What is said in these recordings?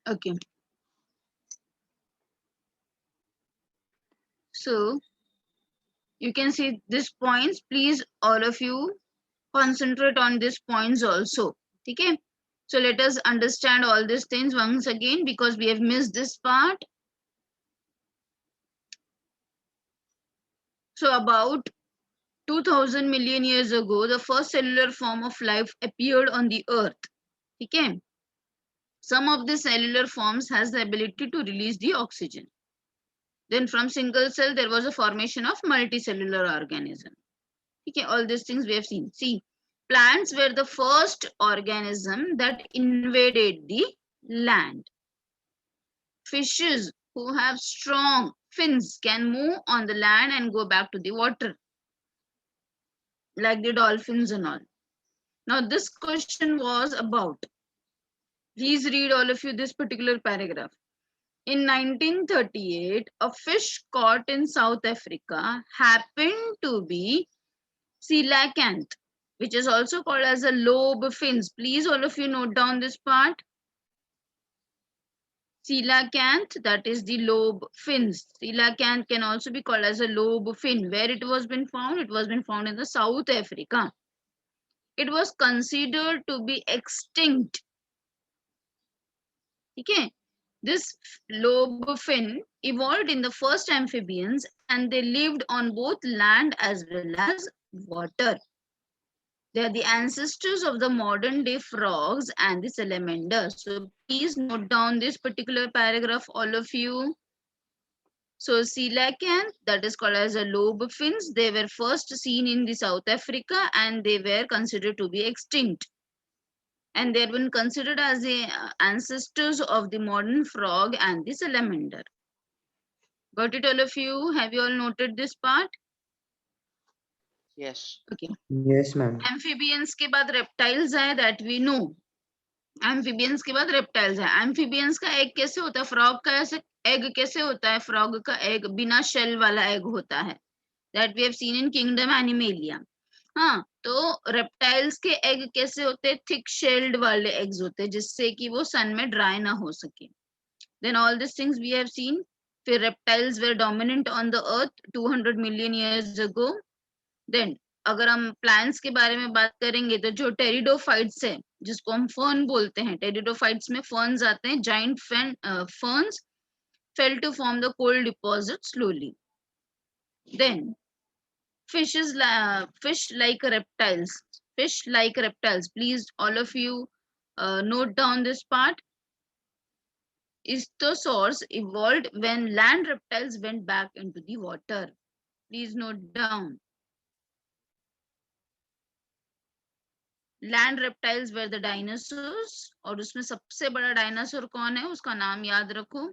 Okay. So you can see these points. Please, all of you, concentrate on these points also. Okay. So let us understand all these things once again because we have missed this part. So about 2000 million years ago, the first cellular form of life appeared on the earth. Okay. Some of the cellular forms has the ability to release the oxygen. Then from single cell, there was a formation of multicellular organism. Okay, all these things we have seen. See, plants were the first organism that invaded the land. Fishes who have strong fins can move on the land and go back to the water, like the dolphins and all. Now, this question was about, please read all of you this particular paragraph. In 1938, a fish caught in South Africa happened to be coelacanth, which is also called as a lobe fins. Please, all of you note down this part. Coelacanth, that is the lobe fins. Coelacanth can also be called as a lobe fin. Where it was been found? It was been found in the South Africa. It was considered to be extinct. Okay. This lobe fin evolved in the first amphibians and they lived on both land as well as water. They are the ancestors of the modern day frogs and the salamanders. So please note down this particular paragraph, all of you. So coelacanth, that is called as a lobe fins, they were first seen in the South Africa and they were considered to be extinct. And they have been considered as the ancestors of the modern frog and the salamander. Got it, all of you? Have you all noted this part? Yes. Okay. Yes, ma'am. Amphibians के बाद reptiles है, that we know. Amphibians के बाद reptiles है. Amphibians का egg कैसे होता है? फ्रॉग का ऐसे एग कैसे होता है? फ्रॉग का एग बिना शेल वाला एग होता है. That we have seen in kingdom animalia. हाँ, तो रेप्टाइल्स के एग कैसे होते हैं? थिक शेल्ड वाले एग्स होते हैं जिससे कि वो सन में ड्राई ना हो सके. Then all this things we have seen. फिर reptiles were dominant on the earth 200 million years ago. Then अगर हम प्लांट्स के बारे में बात करेंगे तो जो टेरिडोफाइट्स है, जिसको हम फर्न बोलते हैं, टेरिडोफाइट्स में फर्न्स आते हैं. Giant ferns fell to form the coal deposit slowly. Then fish like reptiles. Fish like reptiles. Please, all of you, note down this part. Ichthyosaurs evolved when land reptiles went back into the water. Please note down. Land reptiles were the dinosaurs. और उसमें सबसे बड़ा dinosaur कौन है? उसका नाम याद रखो,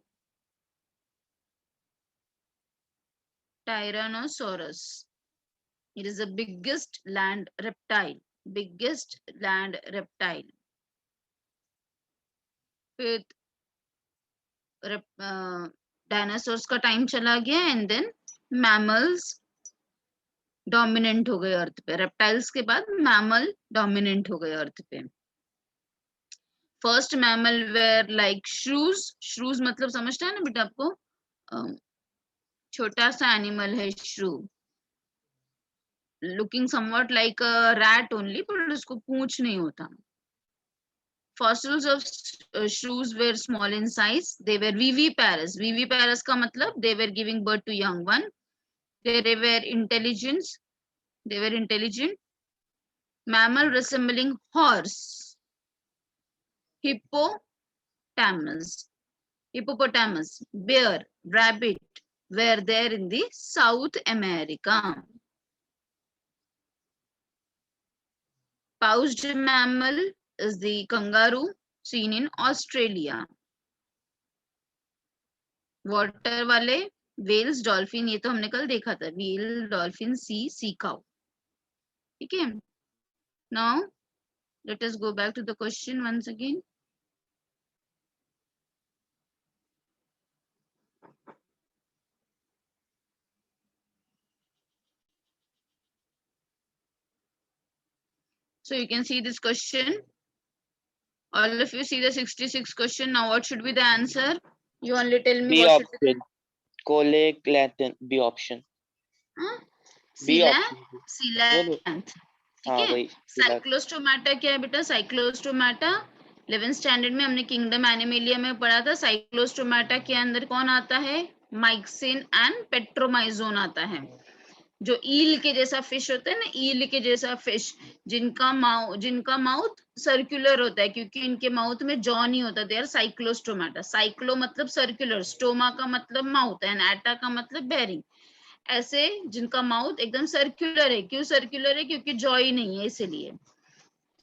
Tyrannosaurus. It is the biggest land reptile. Biggest land reptile. फिर डायनासोर्स का टाइम चला गया एंड देन मैमल्स डोमिनेंट हो गए अर्थ पे. रेप्टाइल्स के बाद मैमल डोमिनेंट हो गए अर्थ पे. First mammal were like shrews. Shrews मतलब समझता है ना बेटा आपको? छोटा सा एनिमल है श्रू. Looking somewhat like a rat only, पर उसको पूंछ नहीं होता. Fossils of shrews were small in size. They were viviparous. Viviparous का मतलब they were giving birth to young one. They were intelligent. They were intelligent. Mammal resembling horse. Hippopotamus. Hippopotamus, bear, rabbit were there in the South America. Pouched mammal is the kangaroo seen in Australia. Water वाले whales, dolphin, ये तो हमने कल देखा था. whale, dolphin, sea cow. ठीक है. Now let us go back to the question once again. So you can see this question. All of you see the 66 question. Now what should be the answer? You only tell me B what should be the option. Coleglatan. B option. B option. बोलो. सीलैंथ. ठीक हाँ है. वही. Cyclostomata क्या है बेटा? Cyclostomata 11th standard में हमने किंगडम एनिमेलिया में पढ़ा था. साइक्लोस्टोमाटा के अंदर कौन आता है? माइक्सिन एंड पेट्रोमाइजोन आता है. जो ईल के जैसा फिश होता है ना, ईल के जैसा फिश, जिनका माउथ सर्कुलर होता है, क्योंकि इनके माउथ में जॉ नहीं होता. They are cyclostomata. साइक्लो मतलब सर्कुलर, स्टोमा का मतलब माउथ एंड एटा का मतलब बेरिंग. ऐसे जिनका माउथ एकदम सर्कुलर है. क्यों सर्कुलर है? क्योंकि जॉ ही नहीं है, इसीलिए.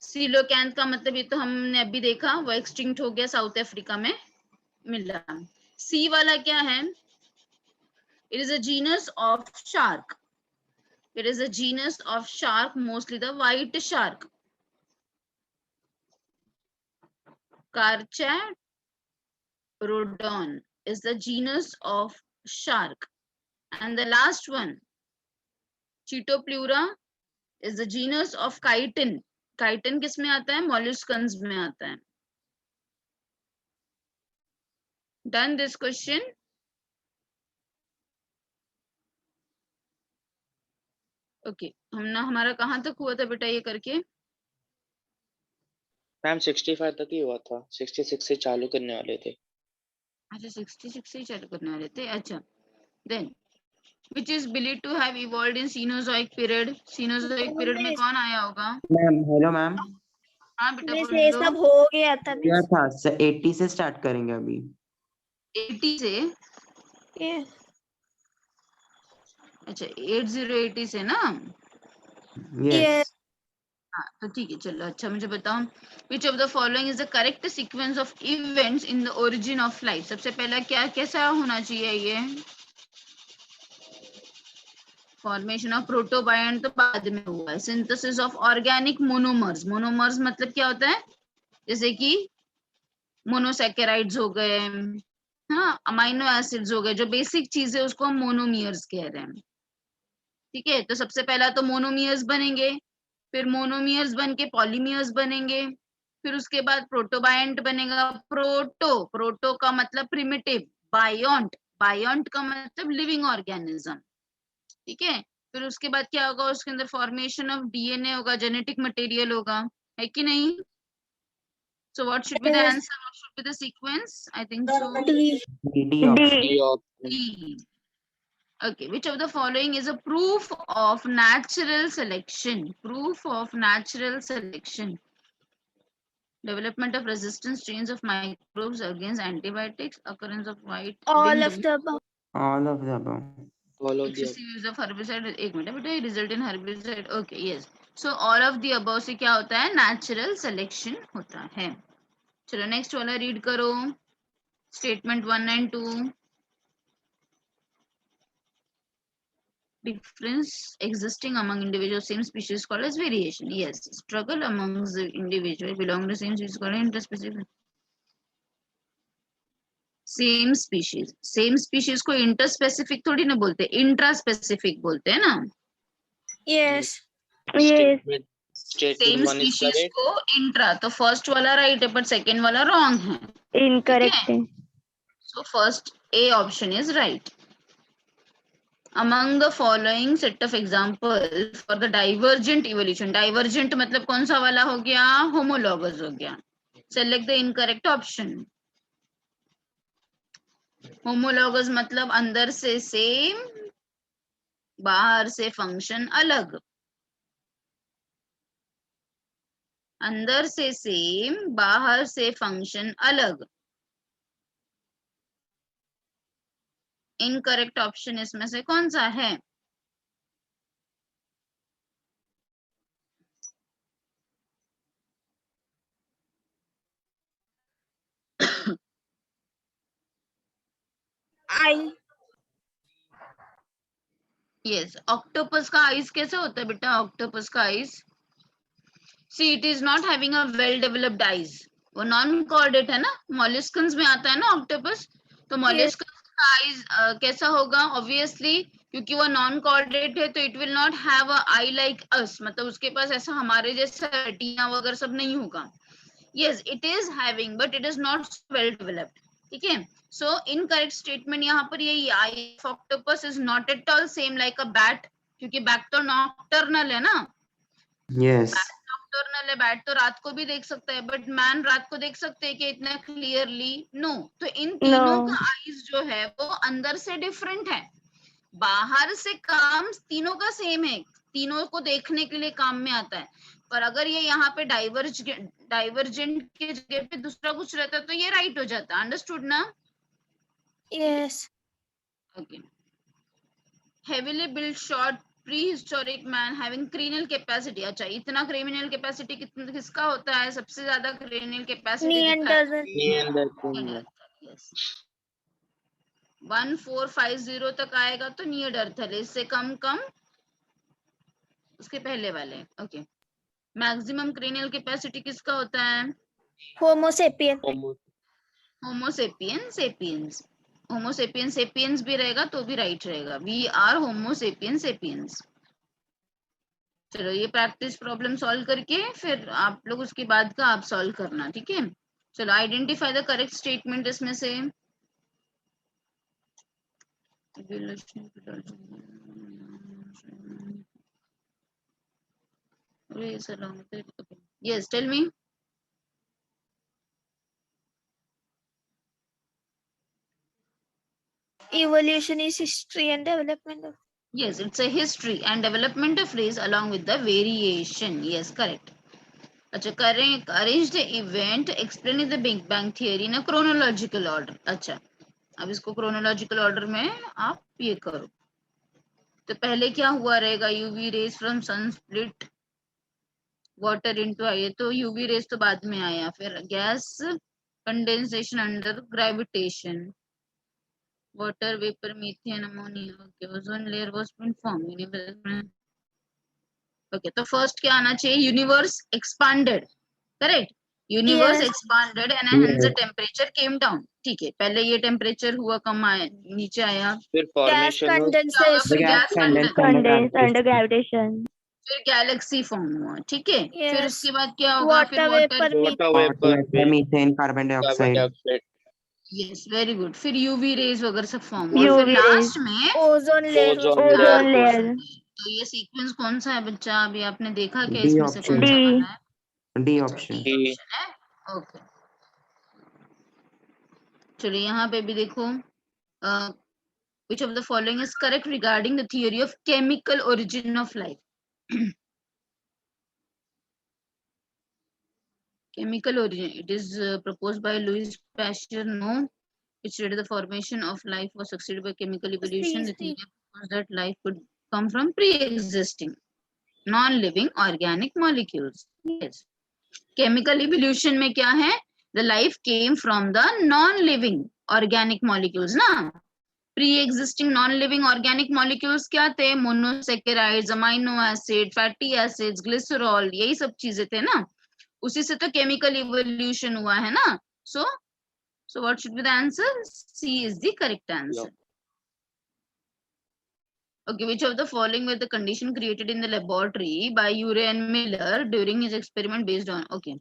सीलोकैंथ का मतलब ये तो हमने अभी देखा, वो एक्सटिंक्ट हो गया, साउथ अफ्रीका में मिला. सी वाला क्या है? It is a genus of shark. It is a genus of shark, mostly the white shark. Carcharodon is the genus of shark. And the last one, Chaetopleura, is the genus of chitin. Chitin किस में आता है? Molluscans में आता है. Done this question? Okay. हमारा कहाँ तक हुआ था बेटा ये करके? मैम 65 तक ही हुआ था. 66 से चालू करने वाले थे. अच्छा 66 से ही चालू करने वाले थे. अच्छा. Then which is believed to have evolved in Cenozoic period. Cenozoic period में कौन आया होगा? Ma'am hello ma'am. हाँ बेटा ये बोलो. सब हो गया था. क्या था? 80 से स्टार्ट करेंगे अभी. 80 से. ये अच्छा 8080 से ना. यस. हाँ तो ठीक है चलो. अच्छा मुझे बताओ, which of the following is the correct sequence of events in the origin of life. सबसे पहला क्या कैसा होना चाहिए? ये फॉर्मेशन ऑफ प्रोटोबायंट तो बाद में हुआ है. Synthesis of organic monomers. Monomers मतलब क्या होता है? जैसे कि मोनोसैकेराइड्स हो गए, हाँ, अमाइनो एसिड्स हो गए, जो बेसिक चीज है उसको हम मोनोमियर्स कह रहे हैं. ठीक है. तो सबसे पहला तो मोनोमियर्स बनेंगे, फिर मोनोमियर्स बन के पॉलीमियर्स बनेंगे, फिर उसके बाद प्रोटोबायंट बनेगा. प्रोटो का मतलब प्रिमिटिव. बायोंट का मतलब लिविंग ऑर्गेनिज्म. ठीक है. फिर उसके बाद क्या होगा? उसके अंदर फॉर्मेशन ऑफ डीएनए होगा, जेनेटिक मटेरियल होगा, है कि नहीं? So what should be the answer? What should be the sequence? I think so. D option. D option. D. Okay, which of the following is a proof of natural selection? Proof of natural selection. Development of resistance strains of microbes against antibiotics, occurrence of white all of the above. All of the above. All of the excessive use of herbicide. एक minute बेटा, result in herbicide. Okay, yes. So all of the above से क्या होता है? Natural selection होता है. चलो next वाला रीड करो. Statement 1 and 2. Difference existing among individuals same species called as variation. Yes, struggle amongst the individual belong to same species called interspecific. Same species को इंटरस्पेसिफिक थोड़ी ना बोलते, इंट्रास्पेसिफिक बोलते हैं ना. Yes. statement. Same Statement 1 is species correct. को intra, तो first वाला राइट है बट सेकंड वाला रॉन्ग है. Incorrect. So first A option is right. Among the following set of example for the divergent evolution. Divergent मतलब कौन सा वाला हो गया? Homologous हो गया. Select the incorrect option. Homologous मतलब अंदर से सेम, बाहर से फंक्शन अलग. अंदर से सेम, बाहर से फंक्शन अलग. इनकरेक्ट ऑप्शन इसमें से कौन सा है? I. यस. ऑक्टोपस का आइज कैसे होता है बेटा? ऑक्टोपस का eyes, see it is not having a well developed eyes. वो नॉन कॉर्डेट है ना, मॉलिस्कन्स में आता है ना ऑक्टोपस. तो मॉलिस्कन्स का आइज कैसा होगा? ऑब्वियसली क्योंकि वो नॉन कॉर्डेट है तो it will not have a I like us. मतलब उसके पास ऐसा हमारे जैसा रेटिना वगैरह सब नहीं होगा. yes, it is having, but it is not well developed. ठीक है, so incorrect statement यहाँ पर यही, eye of octopus is not at all same like a bat, क्योंकि bat तो nocturnal है ना, Yes. नॉक्टर्नल है, बैट तो रात को भी देख सकता है, बट मैन रात को देख सकते हैं कि इतना क्लियरली? नो। तो इन तीनों No. का आईज जो है वो अंदर से डिफरेंट है, बाहर से काम तीनों का सेम है, तीनों को देखने के लिए काम में आता है, पर अगर ये यहाँ पे डाइवर्जेंट की जगह पे दूसरा कुछ रहता तो ये राइट हो जाता। अंडरस्टूड ना? Yes. Okay. Heavily build short prehistoric man having cranial capacity. अच्छा, इतना क्रेनियल कैपेसिटी किसका होता है? सबसे ज्यादा cranial capacity Neanderthal. Neanderthal. Yes, 1450 तक आएगा तो नियरडर्थल, इससे कम उसके पहले वाले। ओके, मैक्सिमम क्रेनियल कैपेसिटी किसका होता है? Homo sapien. Homo sapien sapiens. Homo sapien sapiens भी रहेगा तो भी राइट रहेगा, we are homo sapien sapiens. चलो ये प्रैक्टिस प्रॉब्लम सॉल्व करके फिर आप लोग उसके बाद का आप सॉल्व करना, ठीक है? चलो, आइडेंटिफाई द करेक्ट स्टेटमेंट इसमें से। Yes, tell me. Evolution is history and development of. Yes, it's a history and development of race along with the variation. Yes, correct. अच्छा, करें arrange the event explaining the Big Bang theory in a chronological order. अच्छा, अब इसको chronological order में आप ये करो। तो पहले क्या हुआ रहेगा? UV rays from sun split water into आए, तो UV rays तो बाद में आया, फिर gas condensation under gravitation, water vapor, methane, ammonia, okay, ozone layer was been formed. Okay, तो first क्या आना चाहिए? Universe expanded, correct? Universe Yes. expanded and hence the Yes. temperature came down. ठीक है, पहले ये temperature हुआ, कम आया, नीचे आया, फिर Gas formation of condensation. फिर gas Condensed under gravitation. फिर गैलेक्सी फॉर्म हुआ, ठीक है? फिर Yes. उसके बाद क्या होगा? फिर Water vapor. water Water vapor, vapor, methane, carbon carbon dioxide. dioxide, yes, very good. फिर यूवी रेज वगैरह सब फॉर्म हुआ, फिर UV लास्ट में Ozone layer. ozone Ozone layer. तो ये सीक्वेंस कौन सा है बच्चा? अभी आपने देखा क्या D इसमें से कौन सा D. बना है? D अच्छा, option. D ऑप्शन है। ओके, चलिए यहाँ पे भी देखो, which of the following is correct regarding the theory of chemical origin of life? Chemical origin, it is proposed by Louis Pasteur. No, which stated the formation of life was succeeded by chemical evolution. The theory proposed that life could come from pre-existing non-living organic molecules. Yes, chemical evolution में क्या है? The life came from the non-living organic molecules ना। pre-existing non-living organic molecules क्या थे? monosaccharides, amino acid, fatty acids, glycerol, यही सब चीजें थे ना, उसी से तो chemical evolution हुआ है ना। So what should be the answer? C is the correct answer. Yeah. Okay, which of the following were the condition created in the laboratory by Urey and Miller during his experiment based on? Okay,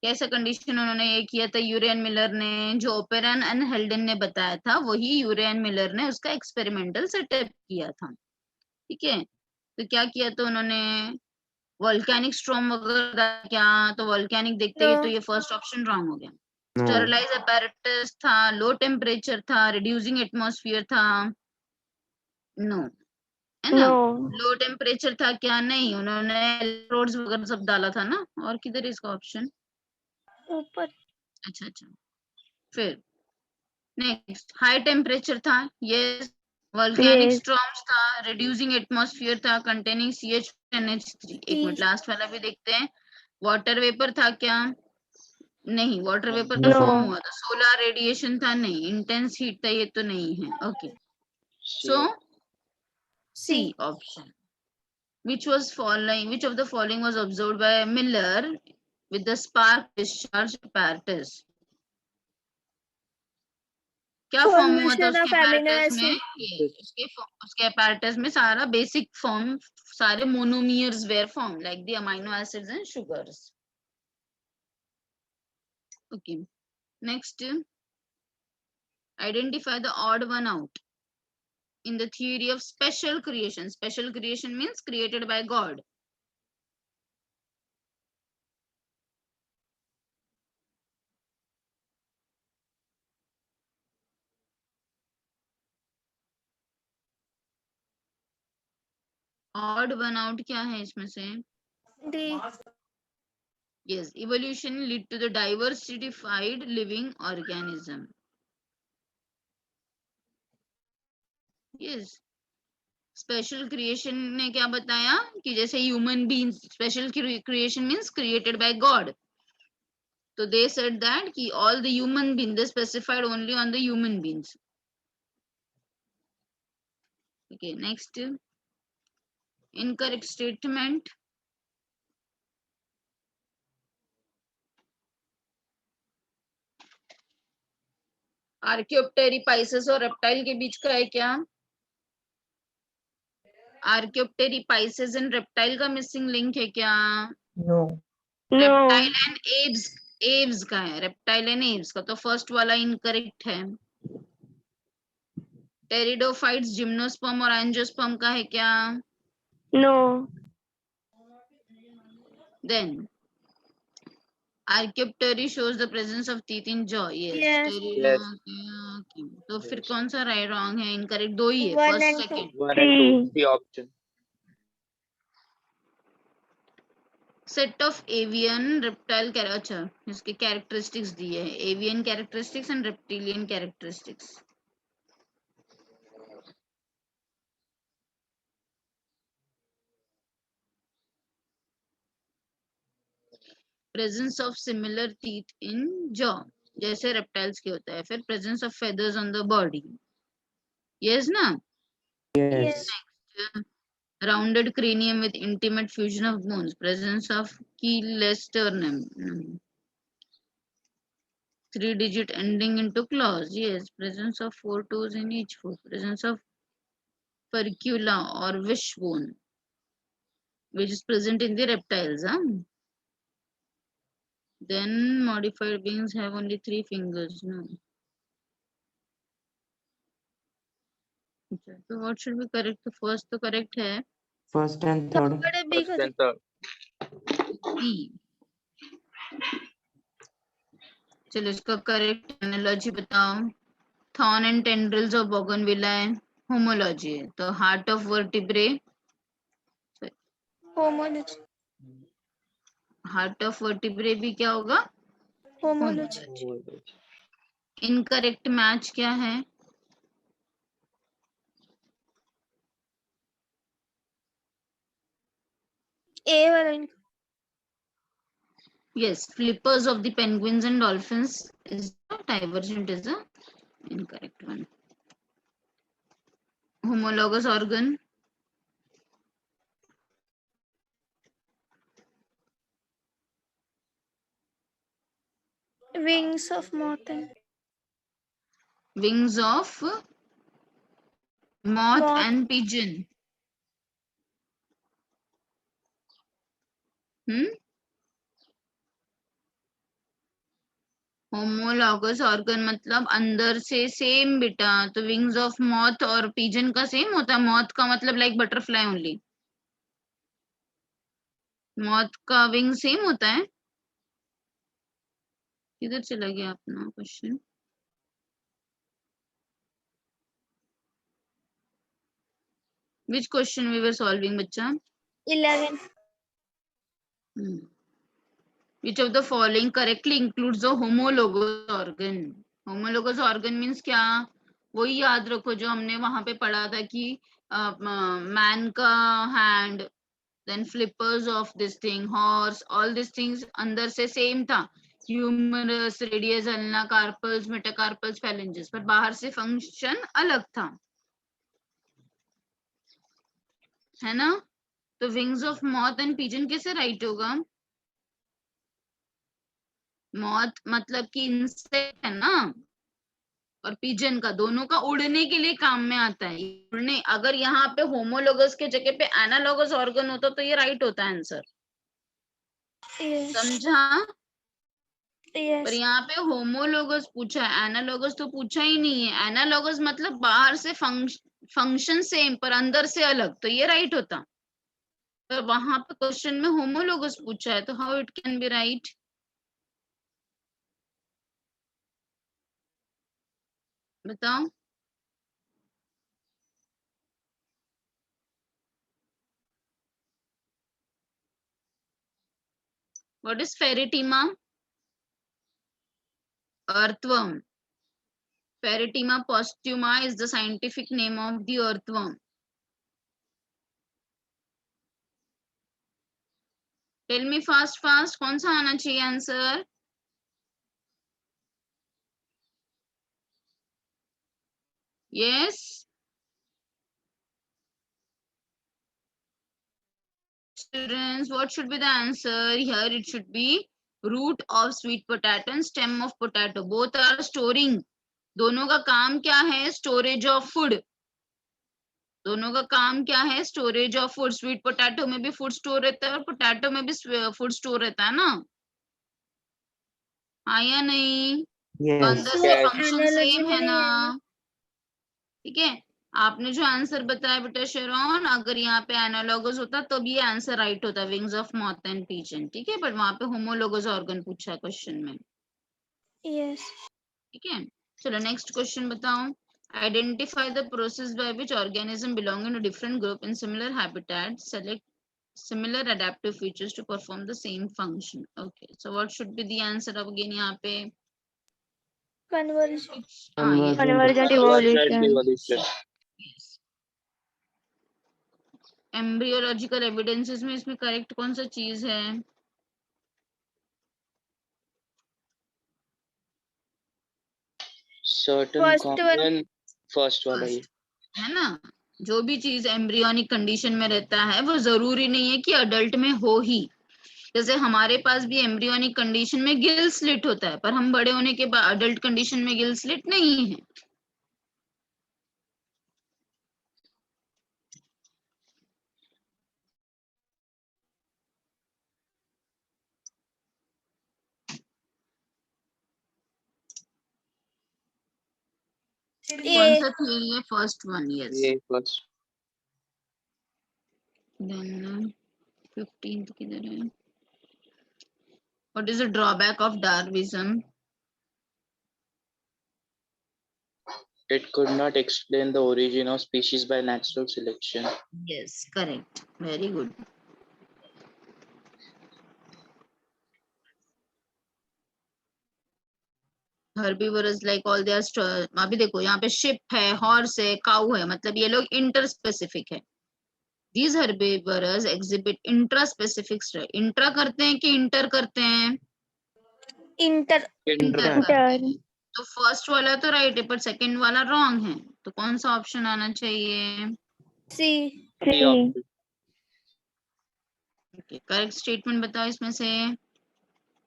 कैसा condition उन्होंने ये किया था? यूरे and Miller ने, जो operon and हेल्डन ने बताया था वही यूरे एंड मिलर ने उसका एक्सपेरिमेंटल सेटअप किया था, ठीक है? तो क्या किया था उन्होंने? वोल्केनिक स्टॉर्म वगैरह क्या? तो वोल्केनिक देखते ही तो ये फर्स्ट ऑप्शन रॉन्ग हो गया। No. स्टेरलाइज apparatus था, लो टेम्परेचर था, रिड्यूसिंग एटमॉस्फेयर था, नो, है ना? No. लो टेम्परेचर था क्या? नहीं, उन्होंने इलेक्ट्रोड्स वगैरह सब डाला था ना। और किधर इसका ऑप्शन? ऊपर. अच्छा, फिर नेक्स्ट हाई टेम्परेचर था, यस। Volcanic Yes. स्टॉर्म्स था, रिड्यूसिंग एटमॉस्फेयर था, कंटेनिंग CH2NH3। एक मिनट, लास्ट वाला भी देखते हैं। वाटर वेपर था क्या? नहीं, वाटर वेपर तो No. फॉर्म हुआ था। सोलर रेडिएशन था? नहीं। इंटेंस हीट था? ये तो नहीं है। Okay, so C option. Which of the following was observed by Miller with the spark discharge apparatus? क्या फॉर्म हुआ था उसके apparatus में? उसके apparatus में सारा बेसिक फॉर्म, सारे monomers were form like the amino acids and sugars. Okay. Next, identify the odd one out in the theory of special creation. Special creation means created by God. Odd one out क्या है इसमें से? D. Yes, evolution lead to the diversified living organism. Yes. Special creation ने क्या बताया कि जैसे human beings, special creation means created by God. So they said that ki all the human beings, they specified only on the human beings. Okay, next, incorrect statement. आर्कियोप्टेरिपाइसेस और reptile के बीच का है क्या? आर्कियोप्टेरिपाइसेस एंड रेप्टाइल का missing link है क्या? No. No. Reptile and Aves का है. रेप्टाइल एंड एव्स का तो फर्स्ट वाला इनकरेक्ट है. टेरिडोफाइट्स, जिम्नोस्पर्म और एंजियोस्पर्म का है क्या? No. Then Archaeopteryx shows the presence of teeth in jaw. Yes. Yes. Yes. Okay. तो फिर कौन सा राइट रॉन्ग है? इनकरेक्ट दो ही है, One first and two. Second. 1 and 2 Three. the option. Set of avian reptile अच्छा इसके कैरेक्टरिस्टिक्स दिए हैं. Avian characteristics and reptilian characteristics. Presence of similar teeth in jaw जैसे रेप्टाइल्स के होता है. फिर presence of feathers on the body. Yes ना? Yes. Rounded cranium with intimate fusion of bones. Presence of keelless sternum. 3-digit ending into claws. Yes. Presence of 4 toes in each foot. Presence of furcula or wishbone, which is present in the reptiles. Then modified beings have only 3 fingers. No. So what should be correct? The first to correct है First and third. Third B First and third. B. चलो इसका correct analogy बताओ. Thorn and tendrils of bougainvillea है, homology है. तो heart of vertebrae, Homology. Heart of vertebrae भी क्या होगा? Homology. इनकरेक्ट मैच क्या है? A वाला इन- Yes, flippers of the penguins and dolphins is divergent, is the incorrect one. Homologous organ, Wings of moth and wings of moth Moth. and pigeon. Homologous organ मतलब अंदर से same बेटा. तो wings of moth और pigeon का same होता है. Moth का मतलब लाइक बटरफ्लाई ओनली. मॉथ का विंग सेम होता है. किधर चला गया अपना question? Which question we were solving बच्चा? 11. Which of the following correctly includes the homologous organ? Homologous organ means क्या? वही याद रखो जो हमने वहां पे पढ़ा था कि मैन का hand, then flippers of this thing, horse, all these things अंदर से सेम था. Humerus, radius, ulna, carpals, metacarpals, phalanges, पर बाहर से फंक्शन अलग था, है ना? तो wings of moth and pigeon कैसे राइट होगा? मॉथ मतलब कि इंसेक्ट है ना, और पिजन का, दोनों का उड़ने के लिए काम में आता है. उड़ने, अगर यहाँ पे होमोलोगस के जगह पे एनालोगस ऑर्गन होता तो ये राइट होता है आंसर. Yes. समझा? पर Yes. यहाँ पे होमोलोगस पूछा है, एनालोगस तो पूछा ही नहीं है। एनालोगस मतलब बाहर से फंक्शन सेम पर अंदर से अलग, तो ये राइट होता। पर वहां पे क्वेश्चन में होमोलोगस पूछा है, तो how it can be right? बताओ। What is pheretima? Earthworm. Ferritima postuma is the scientific name of the earthworm. Tell me fast, कौन सा आना चाहिए answer? Yes. Students, what should be the answer? Here it should be root of sweet potato and stem of potato. Both are storing. दोनों का काम क्या है? Storage of food. दोनों का काम क्या है? Storage of food. Sweet potato में भी फूड स्टोर रहता है और पोटैटो में भी फूड स्टोर रहता है ना, हाँ या नहीं? तो Yes. अंदर से Yes. फंक्शन Analogy सेम में है नहीं ना, है ना? ठीक है। आपने जो आंसर बताया बेटा शेरॉन, अगर यहाँ पे एनालॉगस होता तब ये आंसर राइट होता, wings of moth and pigeon, ठीक है। बट वहां पे होमोलोगस ऑर्गन पूछा है क्वेश्चन में, Yes. ठीक है। चलो नेक्स्ट क्वेश्चन बताओ। Identify the process by which organism belonging to different group in similar habitat select similar adaptive features to perform the same function. Okay, so what should be the answer अब again यहाँ पे? Conversion. yes. Convergent Convergent evolution. evolution. Yes. Embryological evidences में इसमें correct कौन सा चीज है? Certain First one. common first वाला ही. फर्स्ट है ना। जो भी चीज एम्ब्रियोनिक कंडीशन में रहता है वो जरूरी नहीं है कि अडल्ट में हो ही। जैसे हमारे पास भी एम्ब्रियोनिक कंडीशन में गिल स्लिट होता है, पर हम बड़े होने के बाद अडल्ट कंडीशन में गिल स्लिट नहीं है। कौन A. सा थी ये? First one, yes. ये first. देन 15th किधर है? What is the drawback of darwinism? It could not explain the origin of species by natural selection. Yes, correct. Very good. Herbivores like all their अभी देखो यहाँ पे ship है, horse है, काऊ है, मतलब ये लोग इंटर स्पेसिफिक है। These herbivores exhibit intraspecific structure. Intra करते हैं कि इंटर करते हैं? Inter. Inter Inter. करते हैं। तो फर्स्ट वाला तो राइट है पर सेकंड वाला रॉन्ग है, तो कौन सा ऑप्शन आना चाहिए? C. C option. Correct statement बताओ इसमें से।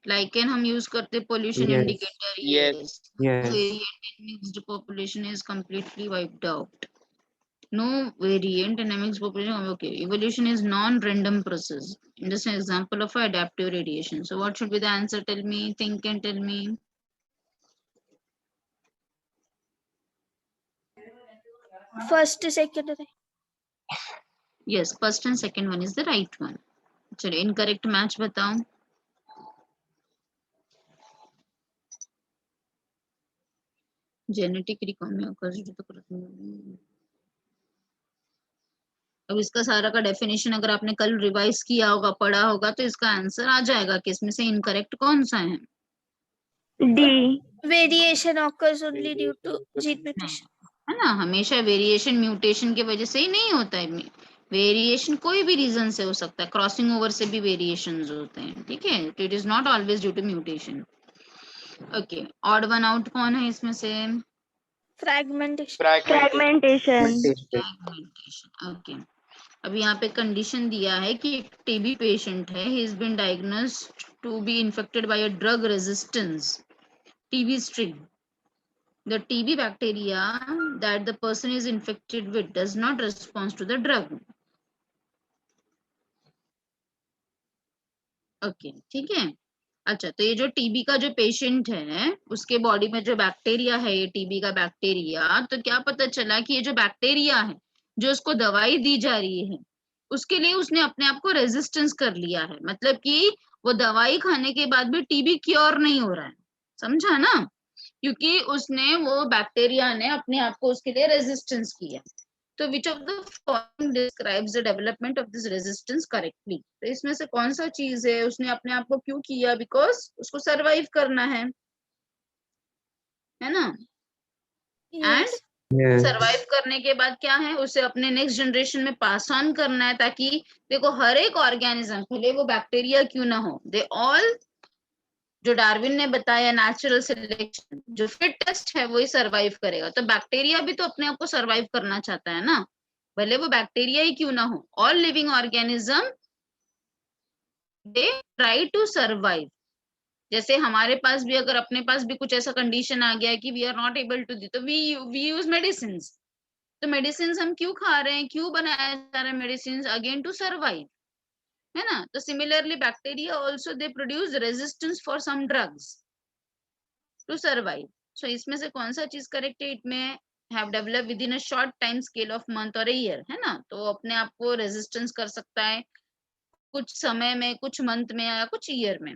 लाइकेन हम यूज करते pollution Yes. Indicator. Yes. Yes. Variant in mixed population is completely wiped out. No variant in a mixed population. Okay, evolution is non-random process. Just an example of adaptive radiation. So what should be the answer? Tell me, think and tell me. First, second. Yes, first and second one is the right one. चलो incorrect match बताओ। Genetic recombination occurs due to अब इसका सारा का definition अगर आपने कल revise किया होगा, पढ़ा होगा, तो इसका आंसर आ जाएगा कि इसमें से इनकरेक्ट कौन सा है। D. Variation occurs only due to gene mutation. है ना, हमेशा वेरिएशन म्यूटेशन की वजह से ही नहीं होता है। वेरिएशन कोई भी रीजन से हो सकता है, क्रॉसिंग ओवर से भी वेरिएशंस होते हैं, ठीक है। तो it is not always due to mutation. Okay, odd one out कौन है इसमें से? Fragmentation. Fragmentation. ओके, अब यहाँ पे कंडीशन दिया है कि एक टीबी पेशेंट है, he is been diagnosed to be infected by a drug resistance TB strain. The TB bacteria that the person is infected with does not respond to the drug. Okay, ठीक है। अच्छा, तो ये जो TB का जो patient है उसके बॉडी में जो बैक्टीरिया है, ये टीबी का बैक्टीरिया, तो क्या पता चला कि ये जो बैक्टीरिया है जो उसको दवाई दी जा रही है उसके लिए उसने अपने आप को रेजिस्टेंस कर लिया है, मतलब कि वो दवाई खाने के बाद भी टीबी क्योर नहीं हो रहा है, समझा ना, क्योंकि उसने वो बैक्टीरिया ने अपने आप को उसके लिए रेजिस्टेंस किया। तो which of the following describes the development of this resistance correctly, तो इसमें से कौन सा चीज है, उसने अपने आप को क्यों किया, बिकॉज उसको सरवाइव करना है ना, एंड Yes. सरवाइव करने के बाद क्या है, उसे अपने नेक्स्ट जनरेशन में पास ऑन करना है, ताकि देखो हर एक ऑर्गेनिज्म, भले वो बैक्टीरिया क्यों ना हो, दे ऑल, जो डार्विन ने बताया नेचुरल सिलेक्शन, जो फिटेस्ट है वही सरवाइव करेगा, तो बैक्टीरिया भी तो अपने आप को सरवाइव करना चाहता है ना, भले वो बैक्टीरिया ही क्यों ना हो, all living organism they try to survive. जैसे हमारे पास भी, अगर अपने पास भी कुछ ऐसा कंडीशन आ गया है कि we are not able to the, तो वी यूज मेडिसिन, तो मेडिसिन हम क्यों खा रहे हैं, क्यों बनाया जा रहा है मेडिसिन, अगेन टू सरवाइव, है ना। तो similarly bacteria also they produce resistance for some drugs to survive. So इसमें से कौन सा चीज करेक्ट है, it may have develop within a short time scale of month और ईयर, है ना, तो अपने आप को रेजिस्टेंस कर सकता है कुछ समय में, कुछ मंथ में या कुछ ईयर में।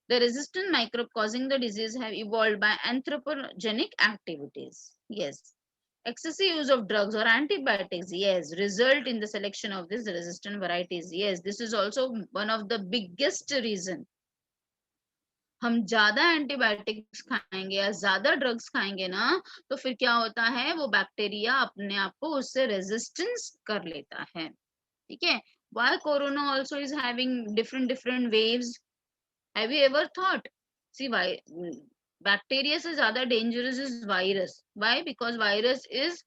The resistant microbe causing the disease have evolved by anthropogenic activities. Yes. Excessive use of drugs or antibiotics, yes, result in the selection of these resistant varieties. Yes, this is also one of the biggest reason. हम ज्यादा antibiotics खाएंगे या ज्यादा drugs खाएंगे ना, तो फिर क्या होता है, वो बैक्टीरिया अपने आप को उससे रेजिस्टेंस कर लेता है, ठीक है। Why corona also is having different waves? Have you ever thought? See, why bacteria से ज्यादा dangerous is virus. Why? Because virus is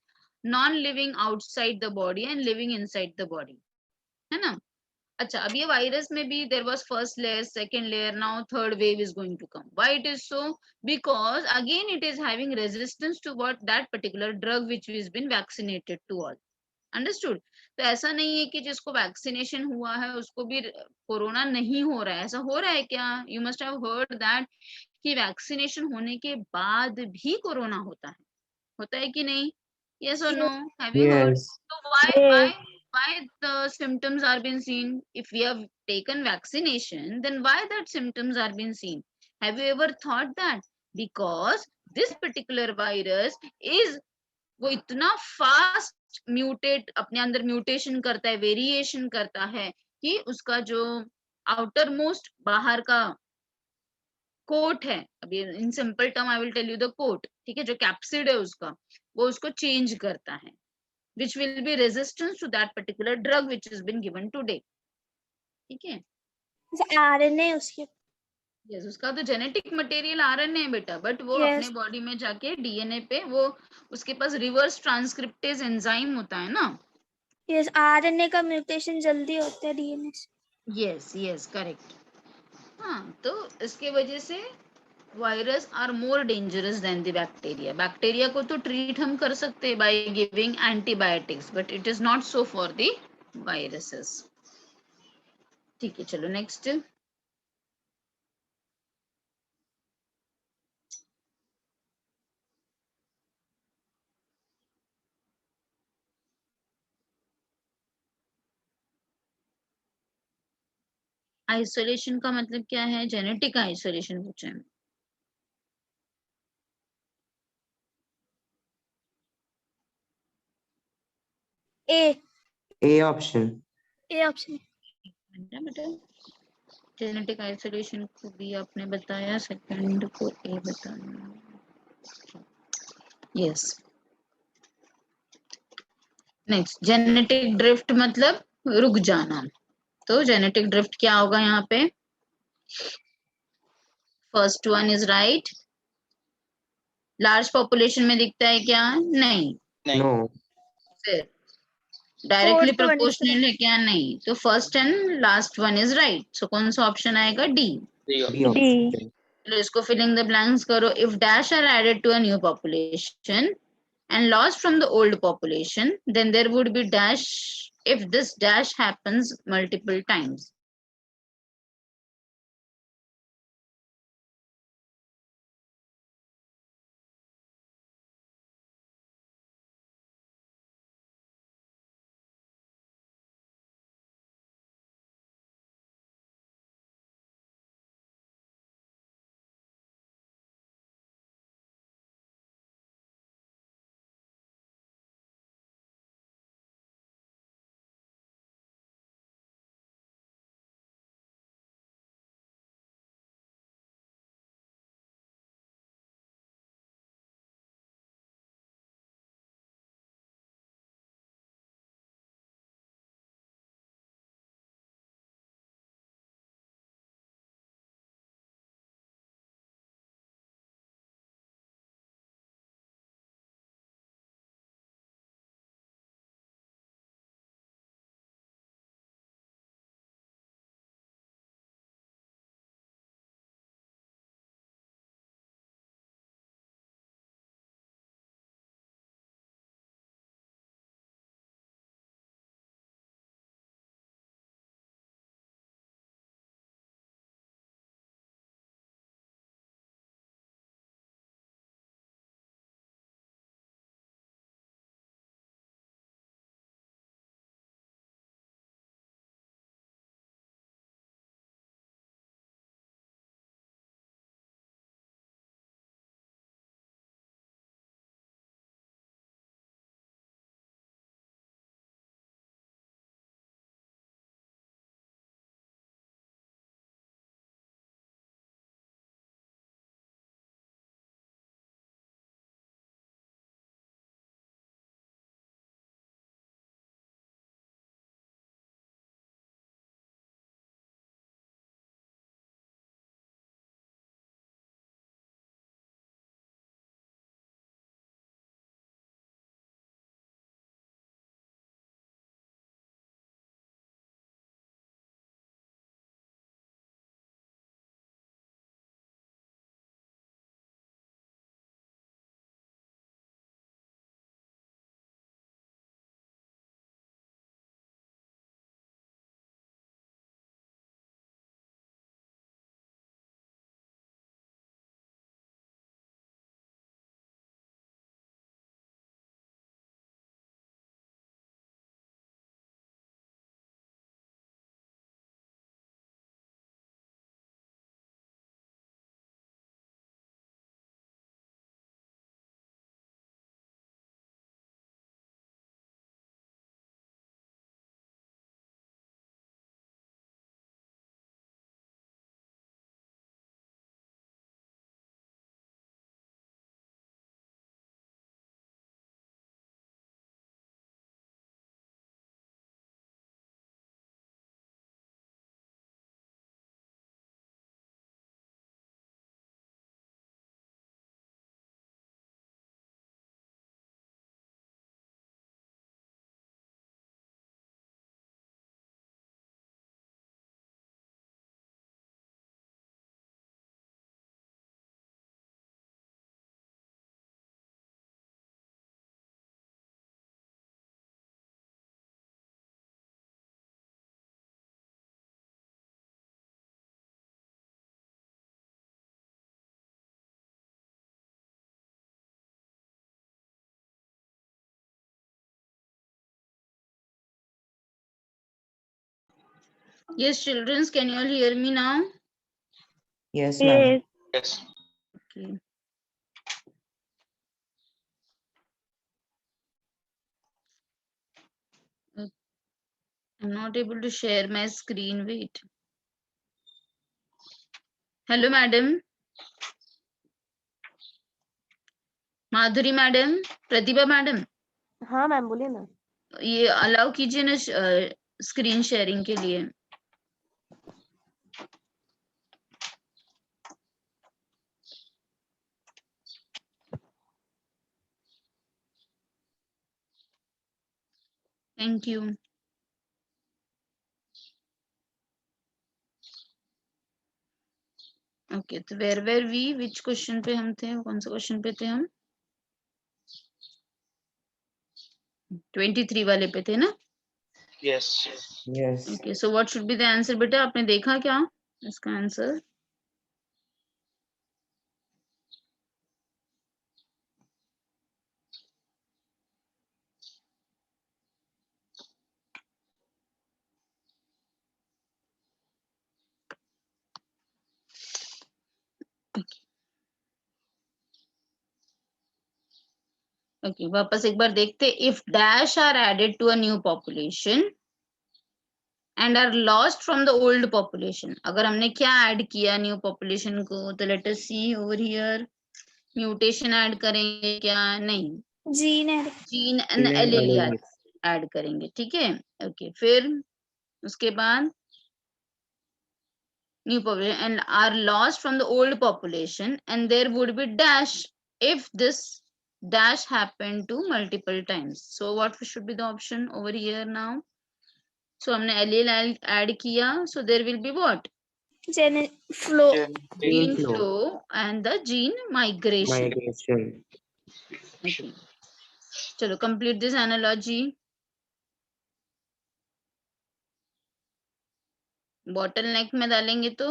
non-living outside the body and living inside the body, है ना। अच्छा, अब ये वायरस में भी there was first layer, second layer, now third wave is going to come. Why it is so? Because again it is having resistance to what, that particular drug which has been vaccinated to all. Understood. तो ऐसा नहीं है कि जिसको vaccination हुआ है उसको भी कोरोना नहीं हो रहा है, ऐसा हो रहा है क्या? You must have heard that कि वैक्सीनेशन होने के बाद भी कोरोना होता है कि नहीं? यस और no? Have you heard? Yes. तो why Yes. Why why the symptoms are being seen? If we have taken vaccination, then why that symptoms are being seen? Have you ever thought that? Because this particular virus is, वो इतना fast mutate, अपने अंदर mutation करता है, variation करता है कि उसका जो आउटर मोस्ट बाहर का कोट है, अभी in simple term I will tell you the quote, ठीक है, जो कैप्सिड है उसका, वो उसको चेंज करता है, which will be resistance to that particular drug which is been given today, ठीक है। RNA उसके यस, उसका तो जेनेटिक मटेरियल आरएनए है बेटा, बट वो Yes. अपने बॉडी में जाके डीएनए पे, वो उसके पास रिवर्स ट्रांसक्रिप्टेज एंजाइम होता है ना। Yes, RNA का म्यूटेशन जल्दी होता है DNA से। Yes yes correct. हाँ, तो इसके वजह से virus are more dangerous than the bacteria. Bacteria को तो ट्रीट हम कर सकते हैं by giving antibiotics, but it is not so for the viruses, ठीक है। चलो नेक्स्ट। आइसोलेशन का मतलब क्या है? जेनेटिक आइसोलेशन पूछा है। A option. option. बेटा जेनेटिक आइसोलेशन को भी आपने बताया, सेकंड को ए बताया। यस, नेक्स्ट जेनेटिक ड्रिफ्ट मतलब रुक जाना। तो जेनेटिक ड्रिफ्ट क्या होगा यहाँ पे? First one is right. Large population में दिखता है क्या? नहीं। No. फिर directly Fourth one is proportional है क्या? नहीं। तो first and last one is right. So कौन सा ऑप्शन आएगा? डी। B D. option. चलो इसको फिलिंग द ब्लैंक्स करो। If dash are added to a new population and lost from the old population, then there would be dash if this dash happens multiple times. Yes, children, can you all hear me now? Yes, ma'am. Yes. Yes. Okay. I'm not able to share my screen. Wait. Hello, madam. Madhuri madam, Pratibha madam, हाँ ma'am बोलिए ना। ये allow कीजिए ना screen sharing के लिए। Thank you. Okay, तो where we, which question पे हम थे? कौन सा क्वेश्चन पे थे हम? 23 वाले पे थे ना? Yes. Yes. Okay, so what should be the answer बेटा? आपने देखा क्या इसका आंसर? ओके, वापस एक बार देखते। If dash are added to a new population and are lost from the old population, अगर हमने क्या ऐड किया न्यू पॉपुलेशन को, तो let us see over here. Mutation add करेंगे क्या? नहीं, जीन है। जीन एंड एलीलिया ऐड करेंगे, ठीक है। ओके, फिर उसके बाद new population and are lost from the old population, and there would be dash if this dash happened to multiple times. So what should be the option over here now? So हमने allele add किया, so there will be what? flow. Gene flow. flow and the gene migration. Migration. Okay. चलो complete this analogy. bottleneck में डालेंगे तो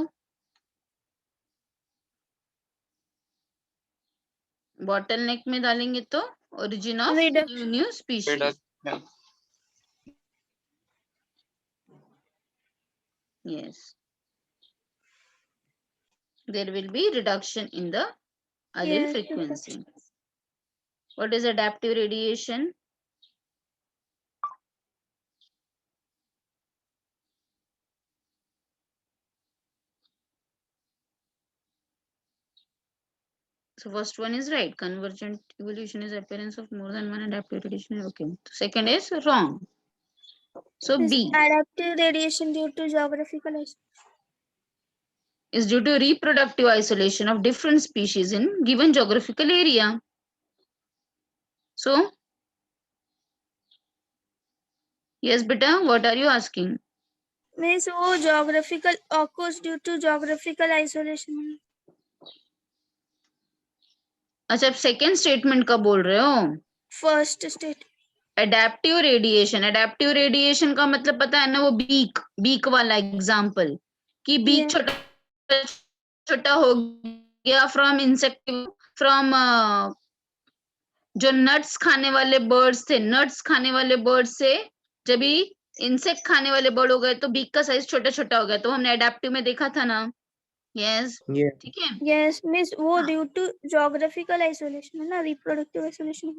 bottleneck में डालेंगे तो origin of Reduction. new species. Reduction. Yes. There will be reduction in the allele Yes, frequency. What is adaptive radiation? So first one is right. Convergent evolution is appearance of more than one adaptive radiation. Okay. Second is wrong. So Is B adaptive radiation due to geographical isolation. is due to reproductive isolation of different species in given geographical area. So yes, beta, what are you asking? Means वो geographical occurs due to geographical isolation. अच्छा, आप second statement का बोल रहे हो? First state. Adaptive radiation का मतलब पता है ना, वो बीक वाला एग्जांपल, कि बीक छोटा छोटा हो गया फ्रॉम इंसेक्ट, फ्रॉम जो नट्स खाने वाले बर्ड्स थे, नट्स खाने वाले बर्ड से जब भी इंसेक्ट खाने वाले बर्ड हो गए तो बीक का साइज छोटा छोटा हो गया, तो हमने एडेप्टिव में देखा था ना। यस, ठीक है। Yes, means वो due to geographical isolation है ना, reproductive isolation.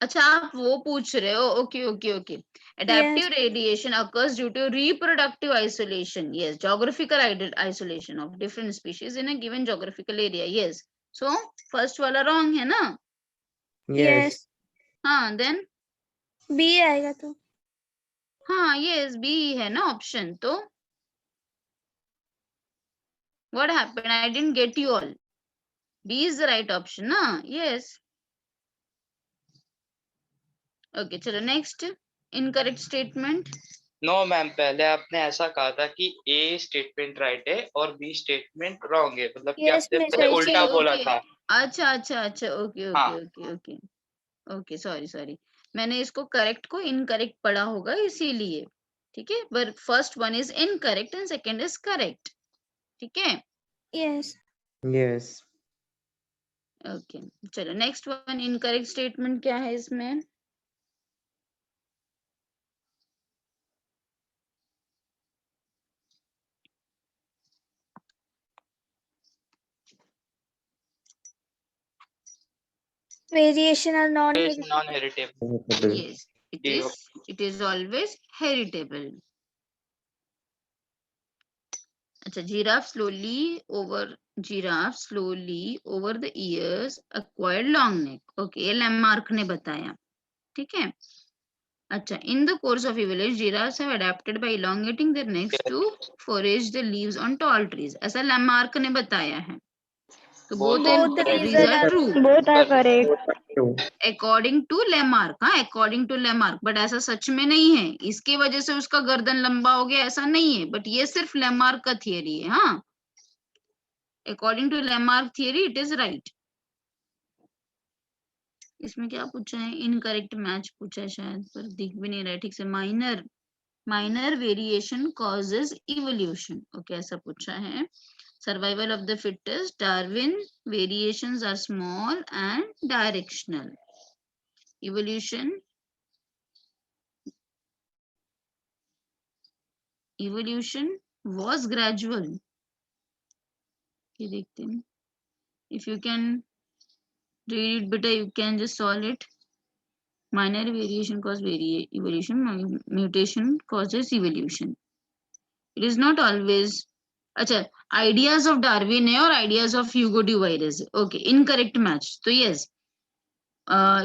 अच्छा, आप वो पूछ रहे हो? Okay okay okay. Adaptive radiation occurs due to reproductive isolation. Yes, geographical isolation of different species in a given geographical area. Yes. So first वाला wrong है ना? Yes. हाँ, then B आएगा तो। हाँ, yes, B है ना option. तो what happened? I didn't get you all. B is the right option ना? Yes. Okay, चलो next. Incorrect statement. No ma'am, पहले आपने ऐसा कहा था कि ए स्टेटमेंट राइट है और बी स्टेटमेंट रॉन्ग है, मतलब कि Yes, आपने मैं पहले सही उल्टा Okay, बोला okay. था। अच्छा अच्छा अच्छा, ओके हाँ। Okay okay okay okay, sorry, मैंने इसको करेक्ट को इनकरेक्ट पढ़ा होगा इसीलिए, ठीक है। But first one is incorrect and second is correct, ठीक है। Yes. Yes. ओके, चलो नेक्स्ट वन। इनकरेक्ट स्टेटमेंट क्या है इसमें? Variation are non is non-heritable. Heritable. Yes, it is always heritable. अच्छा, giraffe slowly over the years acquired long neck. Okay, ये Lamarck ने बताया, ठीक है. अच्छा, in the course of evolution, giraffes have adapted by elongating their necks to forage the leaves on tall trees. ऐसा Lamarck ने बताया है. तो both Both the these reason are are true. both are correct. True. According to Lamarck, हाँ, according to Lamarck, but ऐसा सच में नहीं है. इसके वजह से उसका गर्दन लंबा हो गया, ऐसा नहीं है. बट ये सिर्फ Lamarck का थियरी है. हाँ, according to Lamarck theory, it is right. इसमें क्या पूछा है? इनकरेक्ट मैच पूछा है शायद, पर दिख भी नहीं रहा है ठीक से. Minor variation causes evolution. Okay, ऐसा पूछा है. Survival of the fittest, Darwin, variations are small and directional. Evolution was gradual. ये देखते हैं. If you can read it better, you can just solve it. Minor variation causes evolution. Mutation causes evolution. It is not always. अच्छा, ideas of Darwin है और ideas of Hugo de virus. Okay, incorrect match. तो yes,